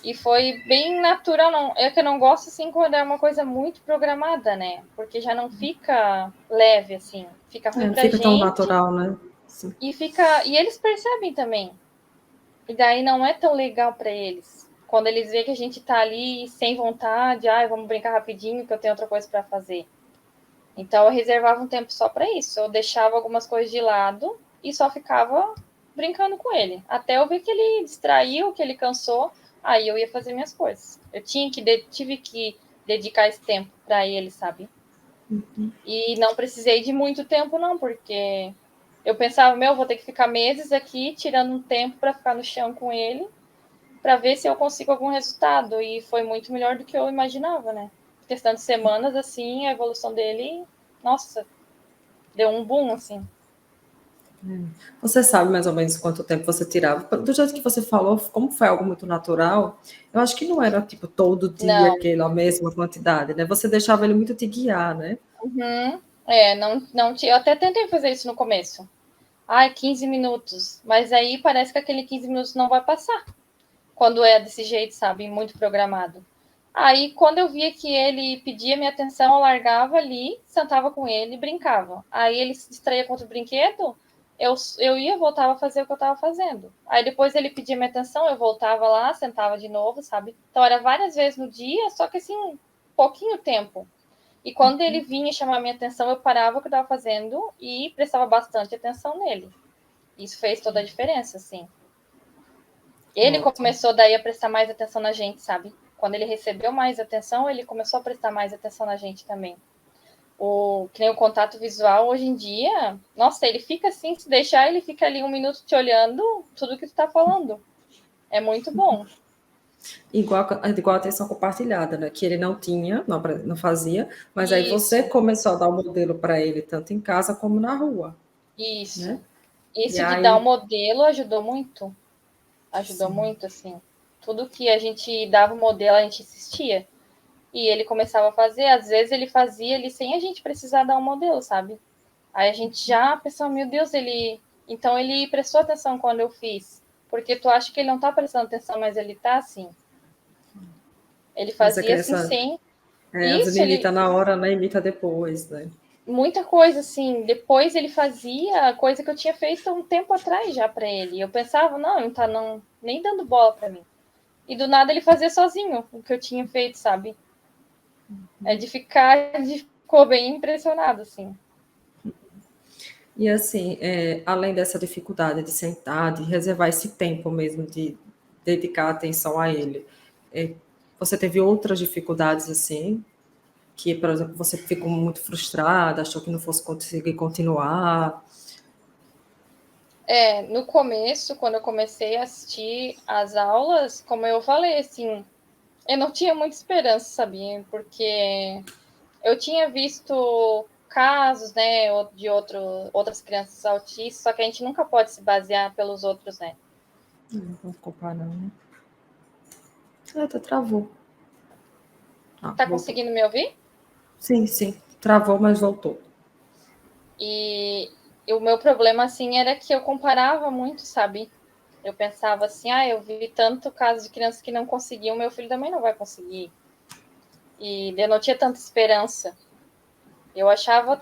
E foi bem natural, não. É que eu não gosto assim quando é uma coisa muito programada, né? Porque já não fica leve assim, fica ruim Não pra fica tão gente natural, né? Sim. e eles percebem também. E daí não é tão legal para eles. Quando eles veem que a gente tá ali sem vontade, vamos brincar rapidinho que eu tenho outra coisa para fazer. Então eu reservava um tempo só para isso. Eu deixava algumas coisas de lado e só ficava brincando com ele. Até eu ver que ele distraiu, que ele cansou, aí eu ia fazer minhas coisas. Eu tive que dedicar esse tempo para ele, sabe? E não precisei de muito tempo, não, porque eu pensava, vou ter que ficar meses aqui tirando um tempo para ficar no chão com ele, para ver se eu consigo algum resultado. E foi muito melhor do que eu imaginava, né? Questão de semanas, assim, a evolução dele, nossa, deu um boom, assim. Você sabe mais ou menos quanto tempo você tirava? Do jeito que você falou, como foi algo muito natural, eu acho que não era tipo todo dia Não. aquela mesma quantidade, né? Você deixava ele muito te guiar, né? Uhum. Não, eu até tentei fazer isso no começo. 15 minutos. Mas aí parece que aquele 15 minutos não vai passar. Quando é desse jeito, sabe? Muito programado. Aí, quando eu via que ele pedia minha atenção, eu largava ali, sentava com ele e brincava. Aí ele se distraía com outro brinquedo, eu ia, voltava a fazer o que eu estava fazendo. Aí depois ele pedia minha atenção, eu voltava lá, sentava de novo, sabe? Então era várias vezes no dia, só que assim, pouquinho tempo. E quando ele vinha chamar minha atenção, eu parava o que eu estava fazendo e prestava bastante atenção nele. Isso fez toda a diferença, assim. Ele Ótimo. começou daí a prestar mais atenção na gente, sabe? Quando ele recebeu mais atenção, ele começou a prestar mais atenção na gente também. Que nem o contato visual hoje em dia, nossa, ele fica assim, se deixar, ele fica ali um minuto te olhando tudo que tu tá falando. É muito bom. Igual a atenção compartilhada, né? Que ele não tinha, não fazia, mas aí você Isso, começou a dar o modelo para ele, tanto em casa como na rua, né? isso. E Isso de dar um aí, modelo ajudou muito. Ajudou sim. muito, assim. Tudo que a gente dava o modelo, a gente insistia. E ele começava a fazer, às vezes ele fazia ele sem a gente precisar dar um modelo, sabe? Aí a gente já pensou, meu Deus, ele. Então ele prestou atenção quando eu fiz. Porque tu acha que ele não tá prestando atenção, mas ele tá assim. Ele Mas a fazia assim criança, sem. às vezes Isso, imita ele. na hora, né? Imita depois, né? Muita coisa assim. Depois ele fazia coisa que eu tinha feito um tempo atrás já para ele. Eu pensava, não, ele não tá não, nem dando bola para mim. E do nada ele fazia sozinho o que eu tinha feito, sabe? É de ficar. Ficou bem impressionado, assim. E assim, além dessa dificuldade de sentar, de reservar esse tempo mesmo, de dedicar atenção a ele, você teve outras dificuldades assim, que, por exemplo, você ficou muito frustrada, achou que não fosse conseguir continuar? No começo, quando eu comecei a assistir as aulas, como eu falei, assim, eu não tinha muita esperança, sabia? Porque eu tinha visto casos, né, de outras crianças autistas, só que a gente nunca pode se basear pelos outros, né? Não vou comparar, né? Até travou. Ah, Tá voltou. conseguindo me ouvir? Sim, sim, travou, mas voltou. E o meu problema, assim, era que eu comparava muito, sabe? Eu pensava assim, eu vi tanto caso de crianças que não conseguiam, meu filho também não vai conseguir. E eu não tinha tanta esperança. Eu achava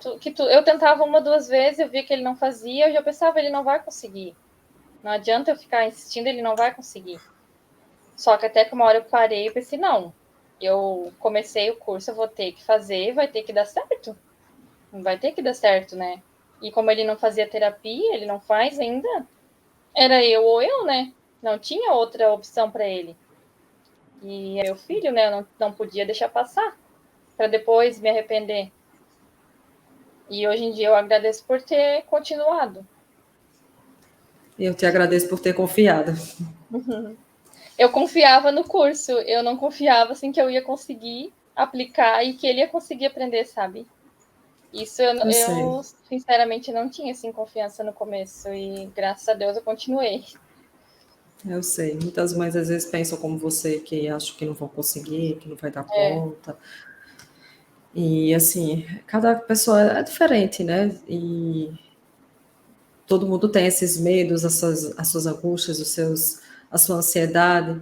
eu tentava uma, duas vezes, eu via que ele não fazia, eu já pensava, ele não vai conseguir. Não adianta eu ficar insistindo, ele não vai conseguir. Só que até que uma hora eu parei e pensei, não, eu comecei o curso, eu vou ter que fazer, vai ter que dar certo. Vai ter que dar certo, né? E como ele não fazia terapia, ele não faz ainda, era eu ou eu, né? Não tinha outra opção para ele. E é meu filho, né? Eu não podia deixar passar para depois me arrepender. E hoje em dia eu agradeço por ter continuado. E eu te agradeço por ter confiado. Eu confiava no curso, eu não confiava assim que eu ia conseguir aplicar e que ele ia conseguir aprender, sabe? Isso Eu sei. eu sinceramente não tinha assim confiança no começo e graças a Deus eu continuei. Eu sei. Muitas mães às vezes pensam como você, que acham que não vão conseguir, que não vai dar É, conta. E assim, cada pessoa é diferente, né? E todo mundo tem esses medos, as suas angústias, a sua ansiedade.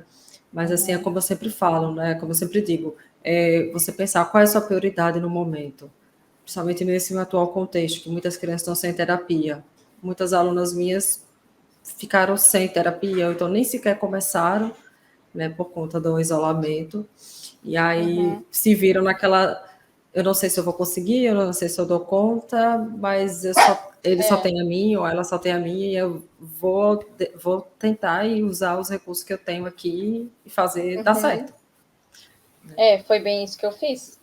Mas, assim, é como eu sempre falo, né? Como eu sempre digo, você pensar qual é a sua prioridade no momento, principalmente nesse atual contexto, que muitas crianças estão sem terapia. Muitas alunas minhas ficaram sem terapia, ou então nem sequer começaram, né, por conta do isolamento, e aí se viram naquela, eu não sei se eu vou conseguir, eu não sei se eu dou conta, mas ele só tem a mim, ou ela só tem a mim, e eu vou tentar e usar os recursos que eu tenho aqui e fazer dar certo. Foi bem isso que eu fiz.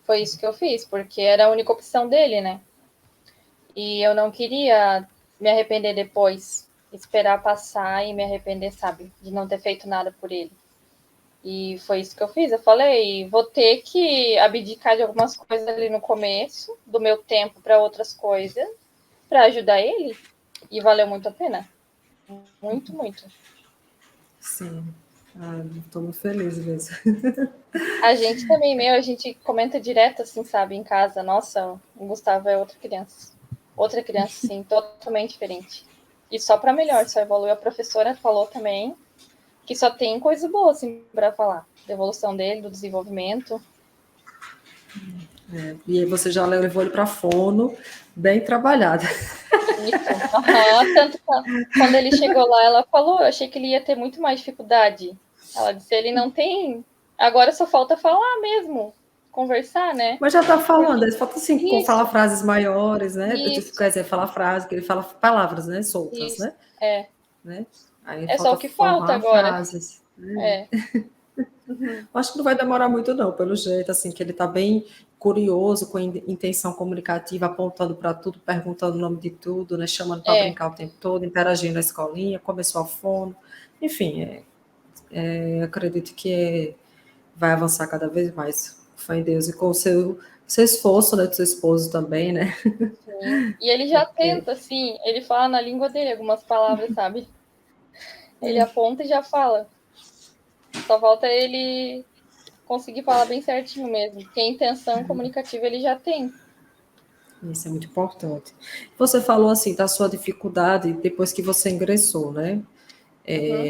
Foi isso que eu fiz, porque era a única opção dele, né? E eu não queria me arrepender depois, esperar passar e me arrepender, sabe? De não ter feito nada por ele. E foi isso que eu fiz. Eu falei, vou ter que abdicar de algumas coisas ali no começo, do meu tempo para outras coisas, para ajudar ele. E valeu muito a pena. Muito, muito. Sim. Estou muito feliz mesmo. A gente também, a gente comenta direto, assim, sabe, em casa. Nossa, o Gustavo é outra criança. Outra criança, sim, totalmente diferente. E só para melhor, só evoluiu. A professora falou também que só tem coisa boa, assim, para falar. Da evolução dele, do desenvolvimento. E aí você já levou ele para fono, bem trabalhado. Isso. Tanto que quando ele chegou lá, ela falou, eu achei que ele ia ter muito mais dificuldade. Ela disse, ele não tem... Agora só falta falar mesmo, conversar, né? Mas já está falando, ele falta assim, falar Isso. frases maiores, né? Isso. Quer dizer, falar frases, que ele fala palavras, né? Soltas, Isso. né? Aí É só falta o que falta formar agora. frases. Acho que não vai demorar muito, não, pelo jeito, assim, que ele está bem curioso, com intenção comunicativa, apontando para tudo, perguntando o nome de tudo, né? Chamando para brincar o tempo todo, interagindo na escolinha, começou a fono. Enfim, acredito que vai avançar cada vez mais. Fé em Deus. E com o seu esforço, né? Do seu esposo também, né? Sim. E ele já Porque tenta, assim, ele fala na língua dele algumas palavras, sabe? Ele aponta e já fala. Só falta ele conseguir falar bem certinho mesmo, porque a intenção comunicativa ele já tem. isso é muito importante. Você falou assim da sua dificuldade depois que você ingressou, né?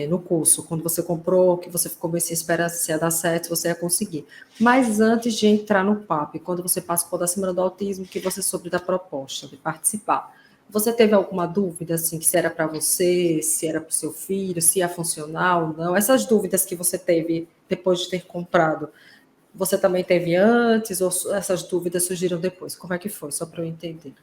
No curso, quando você comprou, que você ficou meio sem esperança se ia dar certo, se você ia conseguir. Mas antes de entrar no PAP, quando você participou da Semana do Autismo, que você soube da proposta de participar, você teve alguma dúvida, assim, que se era para você, se era para o seu filho, se ia funcionar ou não? Essas dúvidas que você teve depois de ter comprado, você também teve antes ou essas dúvidas surgiram depois? Como é que foi? Só para eu entender.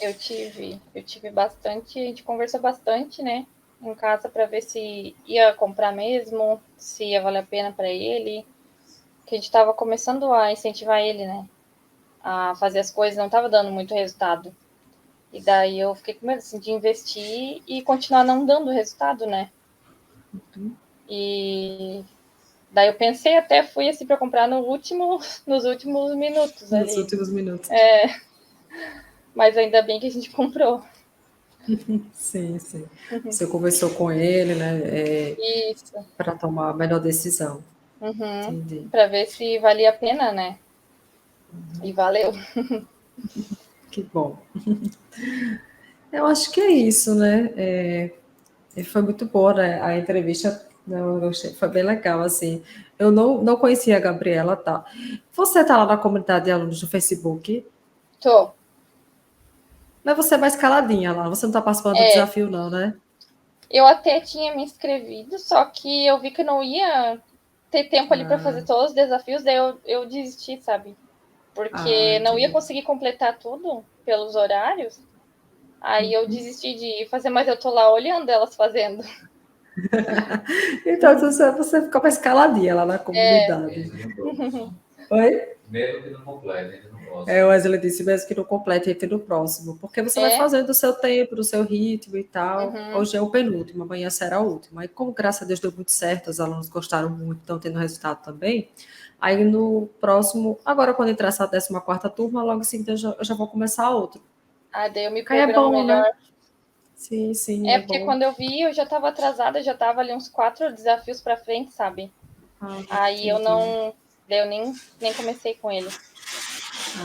Eu tive bastante, a gente conversou bastante, né, em casa para ver se ia comprar mesmo, se ia valer a pena para ele, que a gente estava começando a incentivar ele, né, a fazer as coisas, não estava dando muito resultado. E daí eu fiquei com medo assim, de investir e continuar não dando resultado, né? E daí eu pensei, até fui assim para comprar nos últimos minutos Nos ali. últimos minutos. Mas ainda bem que a gente comprou. Sim, sim. Você conversou com ele, né, Isso. para tomar a melhor decisão. Entendi. Para ver se valia a pena, né? E valeu. Que bom. Eu acho que é isso, né? Foi muito boa, né? A entrevista. Eu gostei, foi bem legal, assim. Eu não conhecia a Gabriela, tá? Você tá lá na comunidade de alunos do Facebook, Tô. mas você é mais caladinha lá, você não tá participando do desafio, não, né? Eu até tinha me inscrevido, só que eu vi que não ia ter tempo ali para fazer todos os desafios, daí eu desisti, sabe? Porque não ia Entendi. conseguir completar tudo pelos horários. Aí eu desisti de fazer, mas eu tô lá olhando elas fazendo. Então, você ficou mais caladinha lá na comunidade. Oi? Mesmo que não complete, entre no próximo. O Wesley disse mesmo que não complete, entre no próximo, porque você vai fazendo do seu tempo, do seu ritmo e tal. Hoje é o penúltimo, amanhã será o último. Aí, como graças a Deus deu muito certo, os alunos gostaram muito, estão tendo resultado também. Aí no próximo, agora quando entrar essa 14ª turma, logo em seguida eu já vou começar outro. Daí eu me Aí é programo bom, melhor. né? Sim, sim, é Porque bom. quando eu vi, eu já estava atrasada, já estava ali uns 4 desafios para frente, sabe? Aí eu não. Daí eu nem comecei com ele.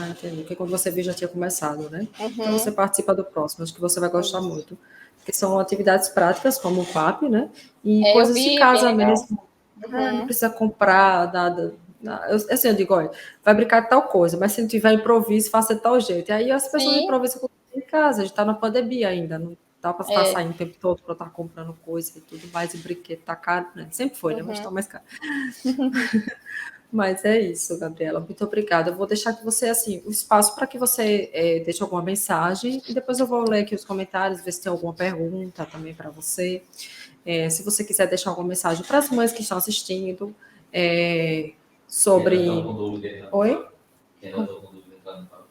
Entendi. Porque quando você viu, já tinha começado, né? Então você participa do próximo, acho que você vai gostar muito. Porque são atividades práticas, como o PAP, né? E Eu coisas de vi, é bem casa legal. mesmo. Não precisa comprar nada. Assim, eu digo, olha, vai brincar de tal coisa, mas se não tiver improviso, faça de tal jeito. E aí as pessoas Sim, improvisam em casa, a gente está na pandemia ainda, não dá para estar saindo o tempo todo para estar comprando coisa e tudo mais, e brinquedo tá caro, né? Sempre foi, né? Mas está mais caro. Mas é isso, Gabriela. Muito obrigada. Eu vou deixar que você, assim, o espaço para que você deixe alguma mensagem e depois eu vou ler aqui os comentários, ver se tem alguma pergunta também para você. Se você quiser deixar alguma mensagem para as mães que estão assistindo sobre. Quem ainda estão com dúvida, Oi? Quem ainda estão com dúvida, entrando no papo.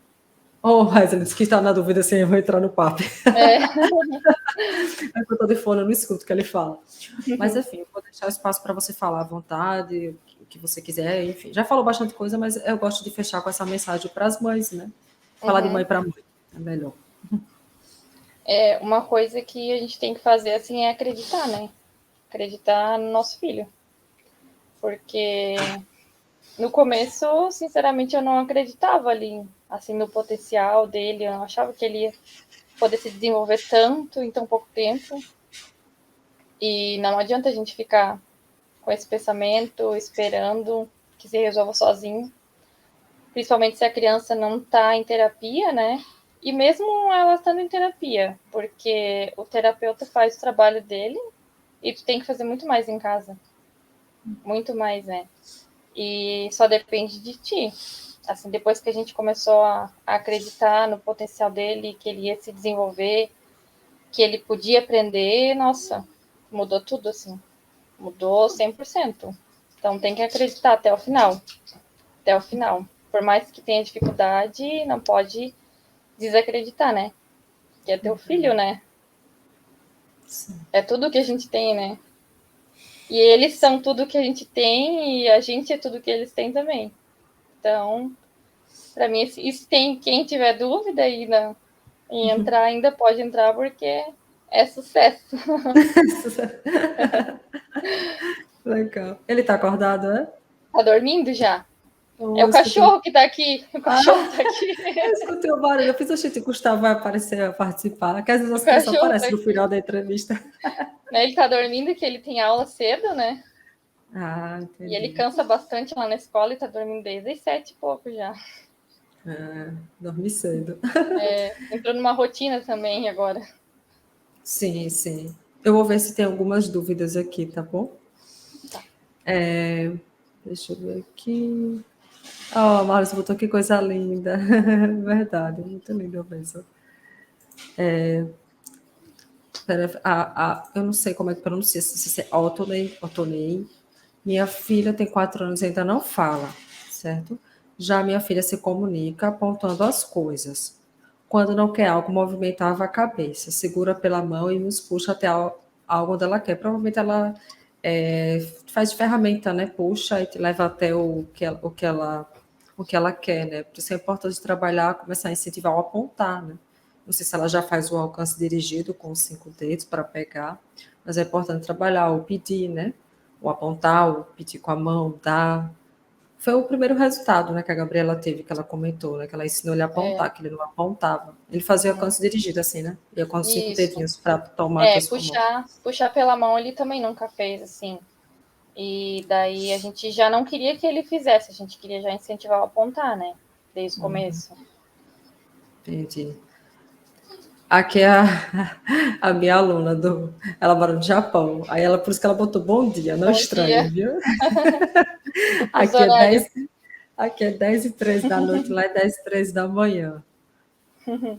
Oh, mas eles que está na dúvida se eu vou entrar no papo. é. É que eu estou de fone, eu não escuto o que ele fala. Mas, enfim, eu vou deixar o espaço para você falar à vontade, o que você quiser, enfim. Já falou bastante coisa, mas eu gosto de fechar com essa mensagem para as mães, né? Falar de mãe para mãe, é melhor. Uma coisa que a gente tem que fazer, assim, é acreditar, né? Acreditar no nosso filho. Porque no começo, sinceramente, eu não acreditava ali, assim, no potencial dele. Eu não achava que ele ia poder se desenvolver tanto em tão pouco tempo. E não adianta a gente ficar com esse pensamento, esperando que se resolva sozinho. Principalmente se a criança não está em terapia, né? E mesmo ela estando em terapia, porque o terapeuta faz o trabalho dele e tu tem que fazer muito mais em casa. Muito mais, né? E só depende de ti. Assim, depois que a gente começou a acreditar no potencial dele, que ele ia se desenvolver, que ele podia aprender, nossa, mudou tudo, assim. Mudou 100%. Então tem que acreditar até o final. Até o final. Por mais que tenha dificuldade, não pode desacreditar, né? Que é teu filho, né? Sim. É tudo que a gente tem, né? E eles são tudo que a gente tem e a gente é tudo que eles têm também. Então, para mim, isso tem. Quem tiver dúvida aí em entrar, ainda pode entrar, porque é sucesso. Legal. Ele está acordado, né? Tá dormindo já? É Eu o escutei... cachorro que tá aqui. O cachorro tá aqui. Eu escutei o barulho. Eu fiz, gente, o Gustavo vai aparecer, vai participar. Que às vezes O as crianças cachorro tá aparecem no aqui. final da entrevista. Ele tá dormindo, que ele tem aula cedo, né? Ah, E ele entendi. cansa bastante lá na escola e tá dormindo desde as 7 e pouco já. Dormi cedo. Entrou numa rotina também agora. Sim, sim. Eu vou ver se tem algumas dúvidas aqui, tá bom? Tá. Deixa eu ver aqui. Oh, Maurício botou que coisa linda. Verdade, muito lindo mesmo. Eu não sei como é que pronuncia, se é Otonei. Minha filha tem 4 anos e ainda não fala, certo? Já minha filha se comunica apontando as coisas. Quando não quer algo, movimentava a cabeça, segura pela mão e nos puxa até algo onde ela quer. Provavelmente ela faz de ferramenta, né? Puxa e te leva até o que ela quer, né? Por isso é importante trabalhar, começar a incentivar ou apontar, né? Não sei se ela já faz o alcance dirigido com os 5 dedos para pegar, mas é importante trabalhar ou pedir, né? O apontar, o pedir com a mão, dar. Foi o primeiro resultado, né, que a Gabriela teve, que ela comentou, né, que ela ensinou ele a apontar, que ele não apontava. Ele fazia alcance dirigido, assim, né? Ia com os 5 Isso. dedinhos para tomar aqueles comandos. Puxar pela mão ele também nunca fez, assim. E daí a gente já não queria que ele fizesse, a gente queria já incentivar a apontar, né? Desde o começo. Entendi. Aqui é a minha aluna, ela mora no Japão. Aí ela, por isso que ela botou bom dia, não Bom estranha, dia. viu? O fuso Aqui é horário. 10h03 da noite, lá é 10h03 da manhã.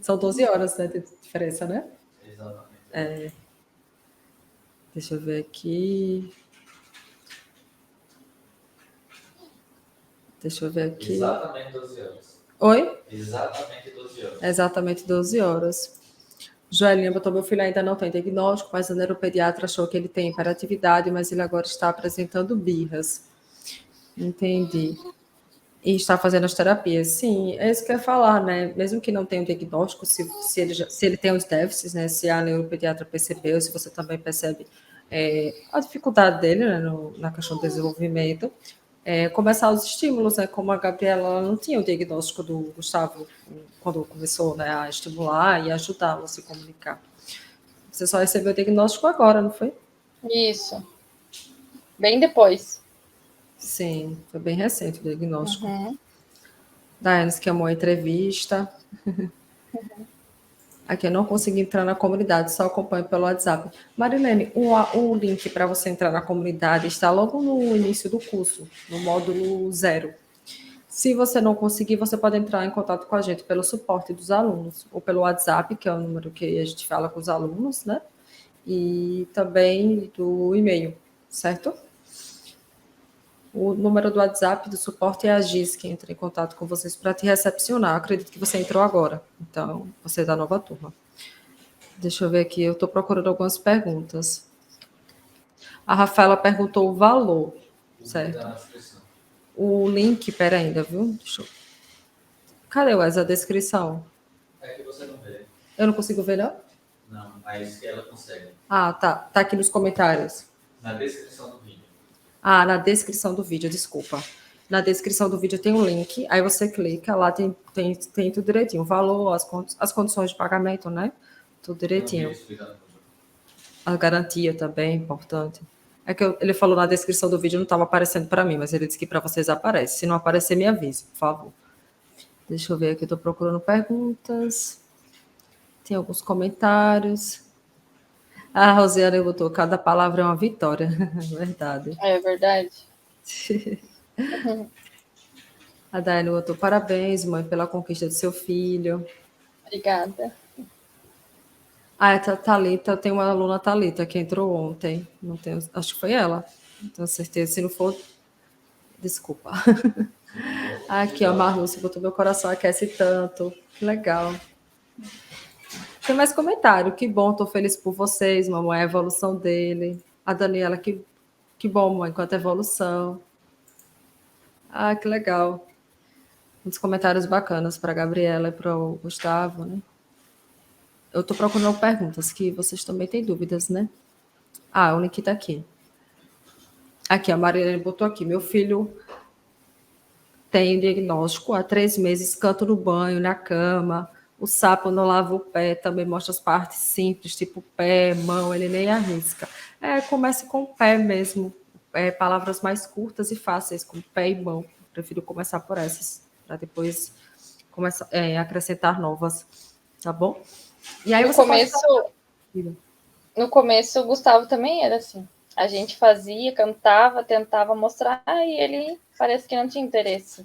São 12 horas, né, de diferença, né? Exatamente. Deixa eu ver aqui. Exatamente 12 horas. Oi? Exatamente 12 horas. Exatamente 12 horas. Joelinha botou: meu filho ainda não tem diagnóstico, mas a neuropediatra achou que ele tem hiperatividade, mas ele agora está apresentando birras. Entendi. E está fazendo as terapias. Sim, é isso que eu ia falar, né? Mesmo que não tenha um diagnóstico, se ele tem os déficits, né? Se a neuropediatra percebeu, se você também percebe a dificuldade dele, né, na questão do desenvolvimento, começar os estímulos, né? Como a Gabriela ela não tinha o diagnóstico do Gustavo quando começou, né, a estimular e ajudá-lo a se comunicar. Você só recebeu o diagnóstico agora, não foi? Isso. Bem depois. Sim, foi bem recente o diagnóstico. Uhum. Daiane que amou a entrevista. Aqui eu não consegui entrar na comunidade, só acompanho pelo WhatsApp. Marilene, o link para você entrar na comunidade está logo no início do curso, no módulo 0. Se você não conseguir, você pode entrar em contato com a gente pelo suporte dos alunos, ou pelo WhatsApp, que é o número que a gente fala com os alunos, né? E também do e-mail, certo? O número do WhatsApp do suporte é a Giz, que entra em contato com vocês para te recepcionar. Acredito que você entrou agora, então você é da nova turma. Deixa eu ver aqui, eu estou procurando algumas perguntas. A Rafaela perguntou o valor, certo? O link, pera ainda, viu? Cadê essa descrição? É que você não vê. Eu não consigo ver, não? Não, mas ela consegue. Ah, tá. Tá aqui nos comentários. Na descrição do vídeo. Ah, na descrição do vídeo, desculpa. Na descrição do vídeo tem um link, aí você clica, lá tem tudo direitinho. O valor, as condições de pagamento, né? Tudo direitinho. A garantia também é importante. É que ele falou na descrição do vídeo, não estava aparecendo para mim, mas ele disse que para vocês aparece. Se não aparecer, me avise, por favor. Deixa eu ver aqui, estou procurando perguntas. Tem alguns comentários. A Rosiane botou, cada palavra é uma vitória. Verdade. É verdade. A Daiane botou, parabéns, mãe, pela conquista do seu filho. Obrigada. Ah, a Thalita, tem uma aluna Thalita que entrou ontem. Não tenho, acho que foi ela. Não tenho certeza. Se não for, desculpa. Aqui, ó, Marlúcia botou, meu coração aquece tanto. Que legal. Tem mais comentário. Que bom, tô feliz por vocês, mamãe, a evolução dele. A Daniela, que bom, mãe, quanta evolução. Ah, que legal. Muitos comentários bacanas para a Gabriela e para o Gustavo, né? Eu estou procurando perguntas, que vocês também têm dúvidas, né? Ah, o link está aqui. Aqui, a Marilene botou aqui. Meu filho tem diagnóstico há 3 meses, canto no banho, na cama. O sapo não lava o pé, também mostra as partes simples, tipo pé, mão, ele nem arrisca. Comece com o pé mesmo. Palavras mais curtas e fáceis, como pé e mão. Prefiro começar por essas, para depois acrescentar novas, tá bom? E aí no começo, o Gustavo também era assim. A gente fazia, cantava, tentava mostrar, e ele parece que não tinha interesse.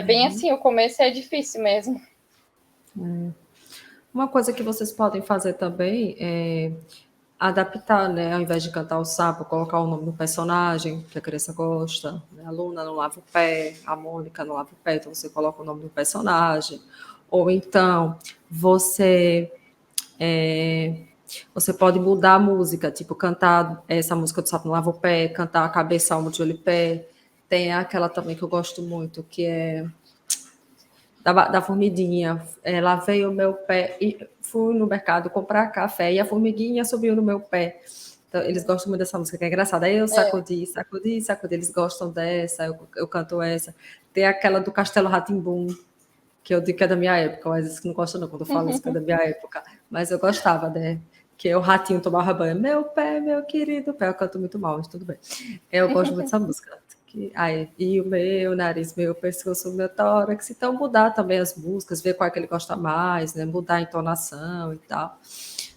Bem assim, o começo é difícil mesmo. Uma coisa que vocês podem fazer também é adaptar, né? Ao invés de cantar o sapo, colocar o nome do personagem que a criança gosta. Né? A Luna não lava o pé, a Mônica não lava o pé, então você coloca o nome do personagem. Ou então você pode mudar a música, tipo cantar essa música do sapo não lava o pé, cantar a cabeça, alma de olho e pé. Tem aquela também que eu gosto muito, que é da formiguinha. Lavei o meu pé e fui no mercado comprar café e a formiguinha subiu no meu pé. Então, eles gostam muito dessa música, que é engraçada. Aí eu sacudi, eles gostam dessa, eu canto essa. Tem aquela do Castelo Rá-Tim-Bum, que eu digo que é da minha época, mas isso que não gosta não, quando eu falo isso que é da minha época. Mas eu gostava, né? Que o ratinho tomava banho. Meu pé, meu querido pé. Eu canto muito mal, mas tudo bem. Eu gosto muito dessa música. E o meu nariz, meu pescoço, meu tórax. Então, mudar também as músicas, ver qual é que ele gosta mais, né? Mudar a entonação e tal,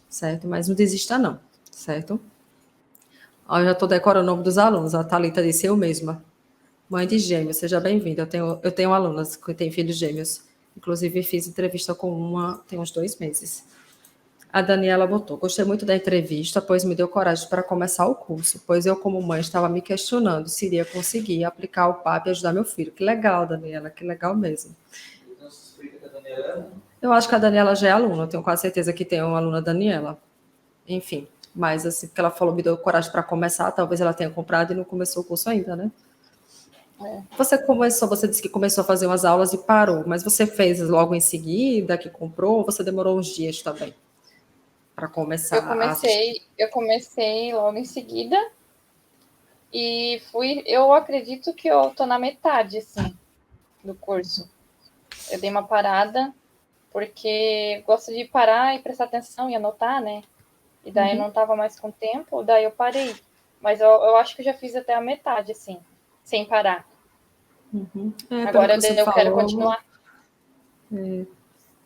certo? Mas não desista não, certo? Ó, eu já estou decorando o nome dos alunos. A Thalita disse eu mesma. Mãe de gêmeos, seja bem-vinda. Eu tenho alunas que têm filhos gêmeos. Inclusive, fiz entrevista com uma tem uns 2 meses. A Daniela botou, gostei muito da entrevista, pois me deu coragem para começar o curso, pois eu, como mãe, estava me questionando se iria conseguir aplicar o PAP e ajudar meu filho. Que legal, Daniela, que legal mesmo. Então, se explica que a Daniela é aluna. Eu acho que a Daniela já é aluna, eu tenho quase certeza que tem uma aluna Daniela. Enfim, mas assim, porque ela falou, me deu coragem para começar, talvez ela tenha comprado e não começou o curso ainda, né? Você disse que começou a fazer umas aulas e parou, mas você fez logo em seguida que comprou ou você demorou uns dias também para começar a assistir? Eu comecei logo em seguida e eu acredito que eu tô na metade, assim, do curso. Eu dei uma parada, porque gosto de parar e prestar atenção e anotar, né? E daí não tava mais com tempo, daí eu parei. Mas eu acho que eu já fiz até a metade, assim. sem parar. Pelo Agora que você eu quero falou, continuar.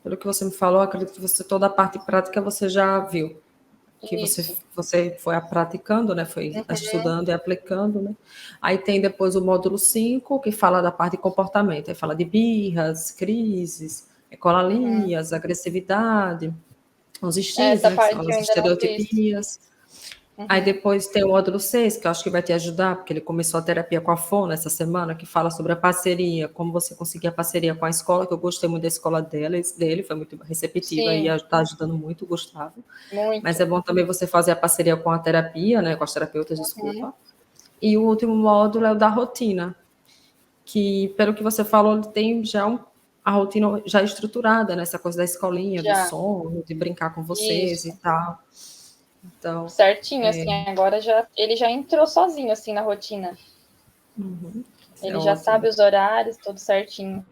pelo que você me falou, acredito que você, toda a parte prática você já viu. Que Isso. você foi praticando, né? Foi estudando e aplicando, né? Aí tem depois o módulo 5 que fala da parte de comportamento. Aí fala de birras, crises, ecolalias, agressividade, os estilos, Essa né? Que são parte eu as ainda não fiz. estereotipias. Aí depois tem o módulo 6 que eu acho que vai te ajudar, porque ele começou a terapia com a Fona essa semana, que fala sobre a parceria, como você conseguir a parceria com a escola, que eu gostei muito da escola dele, foi muito receptiva e Sim, está ajudando muito o Gustavo. Mas muito. é bom também você fazer a parceria com a terapia, né, com as terapeutas, desculpa. E o último módulo é o da rotina, que, pelo que você falou, ele tem já a rotina já estruturada, né, essa coisa da escolinha, do Já. sono, de brincar com vocês Isso. e tal. Então, Certinho, assim, agora ele já entrou sozinho, assim, na rotina. isso é Ele já ótimo. sabe os horários, tudo certinho.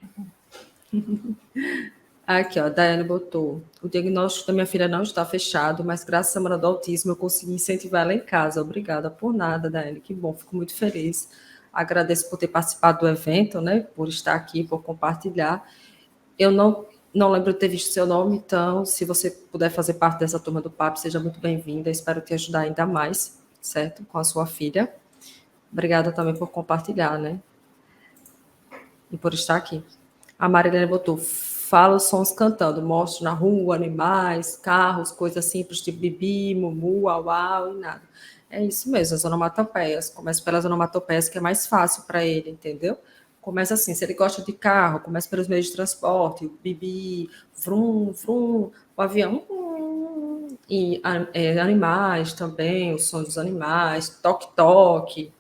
Aqui, ó, a Daiane botou. O diagnóstico da minha filha não está fechado, mas graças à Semana do Autismo eu consegui incentivar ela em casa. Obrigada por nada, Daiane. Que bom, fico muito feliz. Agradeço por ter participado do evento, né? Por estar aqui, por compartilhar. Eu não lembro de ter visto seu nome, então, se você puder fazer parte dessa turma do PAP, seja muito bem-vinda. Espero te ajudar ainda mais, certo? Com a sua filha. Obrigada também por compartilhar, né? E por estar aqui. A Marilene botou, fala os sons cantando, mostro na rua, animais, carros, coisas simples, tipo bibi, mumu, au, au e nada. É isso mesmo, as onomatopeias. Começa pelas onomatopeias, que é mais fácil para ele, entendeu? Começa assim, se ele gosta de carro, começa pelos meios de transporte, o bibi, vrum, vrum, o avião, e animais também, o som dos animais, toque-toque,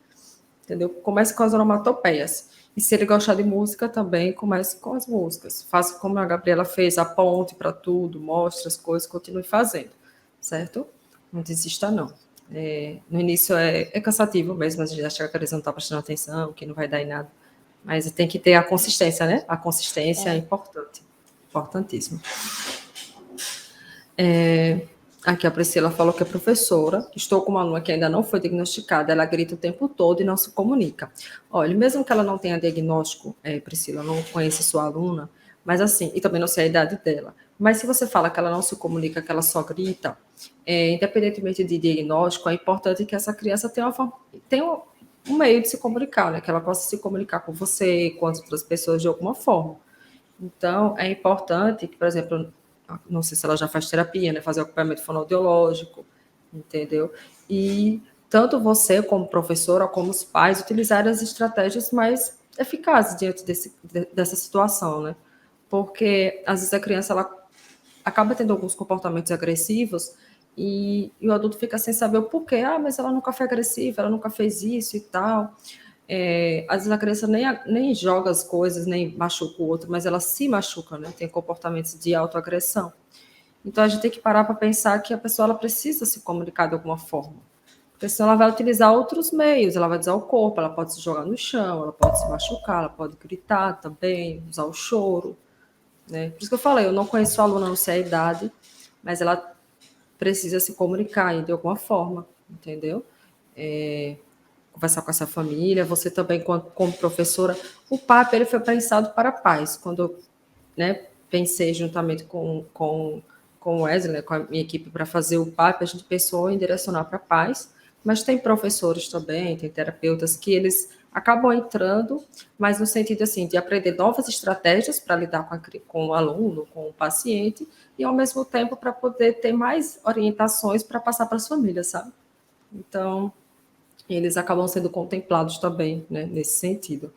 entendeu? Comece com as onomatopeias. E se ele gostar de música também, comece com as músicas. Faça como a Gabriela fez, aponte para tudo, mostre as coisas, continue fazendo, certo? Não desista, não. No início é cansativo mesmo, a gente acha que a criança não está prestando atenção, que não vai dar em nada. Mas tem que ter a consistência, né? A consistência é importante, importantíssimo. Aqui a Priscila falou que é professora. Estou com uma aluna que ainda não foi diagnosticada. Ela grita o tempo todo e não se comunica. Olha, mesmo que ela não tenha diagnóstico, Priscila, eu não conheço sua aluna, mas assim, e também não sei a idade dela. Mas se você fala que ela não se comunica, que ela só grita, independentemente de diagnóstico, é importante que essa criança tenha um meio de se comunicar, né? Que ela possa se comunicar com você, com as outras pessoas de alguma forma. Então, é importante que, por exemplo, não sei se ela já faz terapia, né? Fazer acompanhamento fonoaudiológico, entendeu? E tanto você, como professora, como os pais, utilizarem as estratégias mais eficazes diante dessa situação, né? Porque, às vezes, a criança ela acaba tendo alguns comportamentos agressivos e o adulto fica sem saber o porquê. Ah, mas ela nunca foi agressiva, ela nunca fez isso e tal. Às vezes a criança nem joga as coisas, nem machuca o outro, mas ela se machuca, né? Tem comportamentos de autoagressão. Então a gente tem que parar para pensar que a pessoa ela precisa se comunicar de alguma forma. Porque senão ela vai utilizar outros meios, ela vai usar o corpo, ela pode se jogar no chão, ela pode se machucar, ela pode gritar também, usar o choro, né? Por isso que eu falei, eu não conheço a aluna, não sei a idade, mas ela precisa se comunicar de alguma forma, entendeu? Conversar com essa família, você também como professora. O PAP ele foi pensado para pais. Quando eu, né, pensei juntamente com o Wesley, né, com a minha equipe para fazer o PAP, a gente pensou em direcionar para pais, mas tem professores também, tem terapeutas que eles acabam entrando, mas no sentido assim de aprender novas estratégias para lidar com o aluno, com o paciente, e ao mesmo tempo para poder ter mais orientações para passar para as famílias, sabe? Então, eles acabam sendo contemplados também, né, nesse sentido.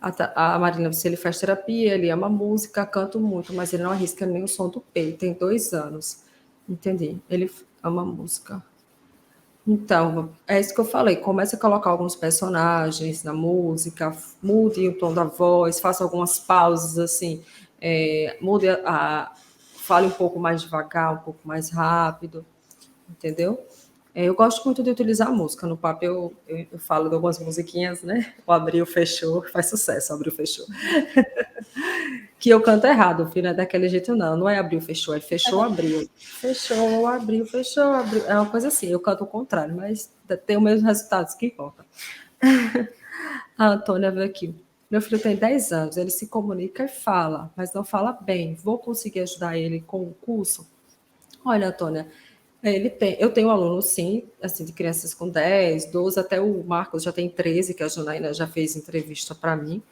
A Marina, se ele faz terapia, ele ama música, canta muito, mas ele não arrisca nem o som do peito, tem 2 anos. Entendi. Ele ama música. Então, é isso que eu falei. Comece a colocar alguns personagens na música, mude o tom da voz, faça algumas pausas, assim, mude fale um pouco mais devagar, um pouco mais rápido, entendeu? Eu gosto muito de utilizar a música. No papo eu falo de algumas musiquinhas, né? O abriu, fechou, faz sucesso, abriu, fechou. que eu canto errado, filho, não é daquele jeito não. Não é abriu, fechou, é fechou, abriu. Fechou, abriu, fechou, abriu. É uma coisa assim, eu canto o contrário, mas tem o mesmo resultado, isso que importa. A Antônia veio aqui. Meu filho tem 10 anos, ele se comunica e fala, mas não fala bem. Vou conseguir ajudar ele com o curso? Olha, Antônia, eu tenho um aluno, sim, assim, de crianças com 10, 12, até o Marcos já tem 13, que a Janaína já fez entrevista para mim.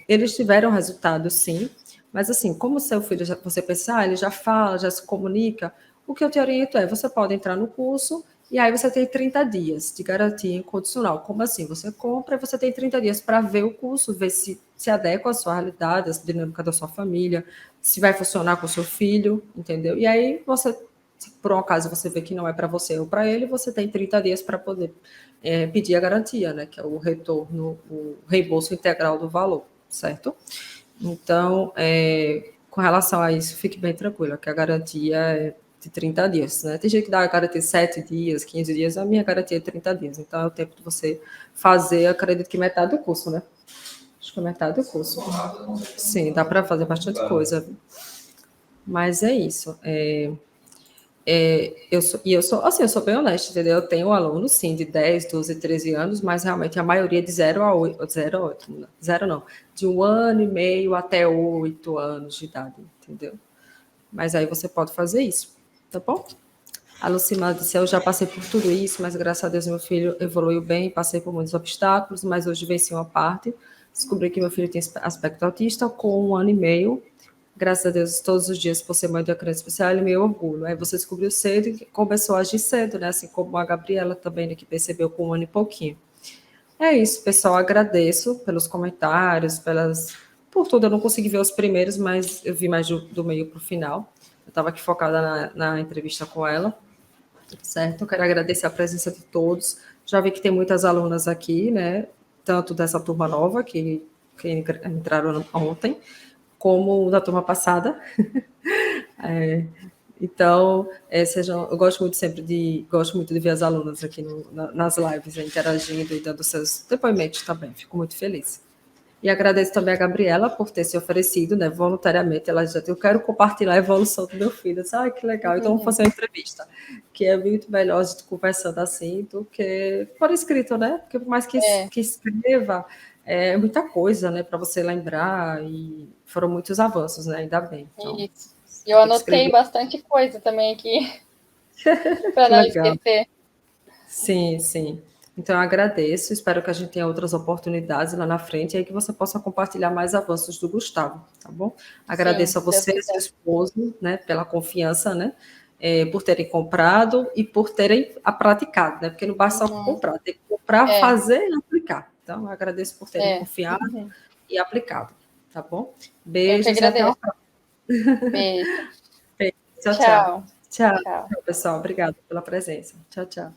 Eles tiveram resultado, sim, mas assim, como seu filho, você pensar, ele já fala, já se comunica, o que eu te oriento você pode entrar no curso e aí você tem 30 dias de garantia incondicional. Como assim? Você compra e você tem 30 dias para ver o curso, ver se adequa à sua realidade, à dinâmica da sua família, se vai funcionar com o seu filho, entendeu? E aí você, se por um acaso você vê que não é para você ou para ele, você tem 30 dias para poder pedir a garantia, né? Que é o retorno, o reembolso integral do valor, certo? Então, com relação a isso, fique bem tranquila, que a garantia é de 30 dias, né? Tem gente que dá a garantia de 7 dias, 15 dias, a minha garantia é 30 dias. Então, é o tempo de você fazer, acredito que metade do curso, né? Acho que é metade do curso. Sim, dá para fazer bastante coisa. Mas é isso. Eu sou bem honesta, entendeu? Eu tenho alunos, sim, de 10, 12, 13 anos, mas realmente a maioria de 0 a 8, 0 a 8, 0 não, de 1 ano e meio até 8 anos de idade, entendeu? Mas aí você pode fazer isso, tá bom? A Lucimar disse, eu já passei por tudo isso, mas graças a Deus meu filho evoluiu bem, passei por muitos obstáculos, mas hoje venci uma parte, descobri que meu filho tem aspecto autista com 1 ano e meio, graças a Deus, todos os dias, por ser mãe de uma criança especial, é meu orgulho. Aí você descobriu cedo e começou a agir cedo, né? Assim como a Gabriela também, né, que percebeu com 1 ano e pouquinho. É isso, pessoal. Agradeço pelos comentários, por tudo. Eu não consegui ver os primeiros, mas eu vi mais do meio para o final. Eu estava aqui focada na entrevista com ela, certo? Eu quero agradecer a presença de todos. Já vi que tem muitas alunas aqui, né? Tanto dessa turma nova, que entraram ontem, como da turma passada. Então, eu gosto muito de ver as alunas aqui nas lives, interagindo e dando seus depoimentos também. Fico muito feliz. E agradeço também a Gabriela por ter se oferecido, né, voluntariamente. Ela já disse, eu quero compartilhar a evolução do meu filho. Eu disse, ai, que legal. Então, vamos fazer uma entrevista, que é muito melhor a gente conversando assim do que por escrito, né? Porque por mais que escreva, é muita coisa, né, para você lembrar. E foram muitos avanços, né? Ainda bem. Então, Isso. E eu anotei bastante coisa também aqui, para não esquecer. Sim, sim. Então, eu agradeço, espero que a gente tenha outras oportunidades lá na frente e aí que você possa compartilhar mais avanços do Gustavo, tá bom? Agradeço a você e seu esposo, né, pela confiança, né, por terem comprado e por terem praticado, né, porque não basta só comprar, tem que comprar, fazer e aplicar. Então, eu agradeço por terem confiado e aplicado, tá bom? Beijos e até a próxima. Beijo. Tchau, tchau. Tchau, pessoal. Obrigada pela presença. Tchau, tchau.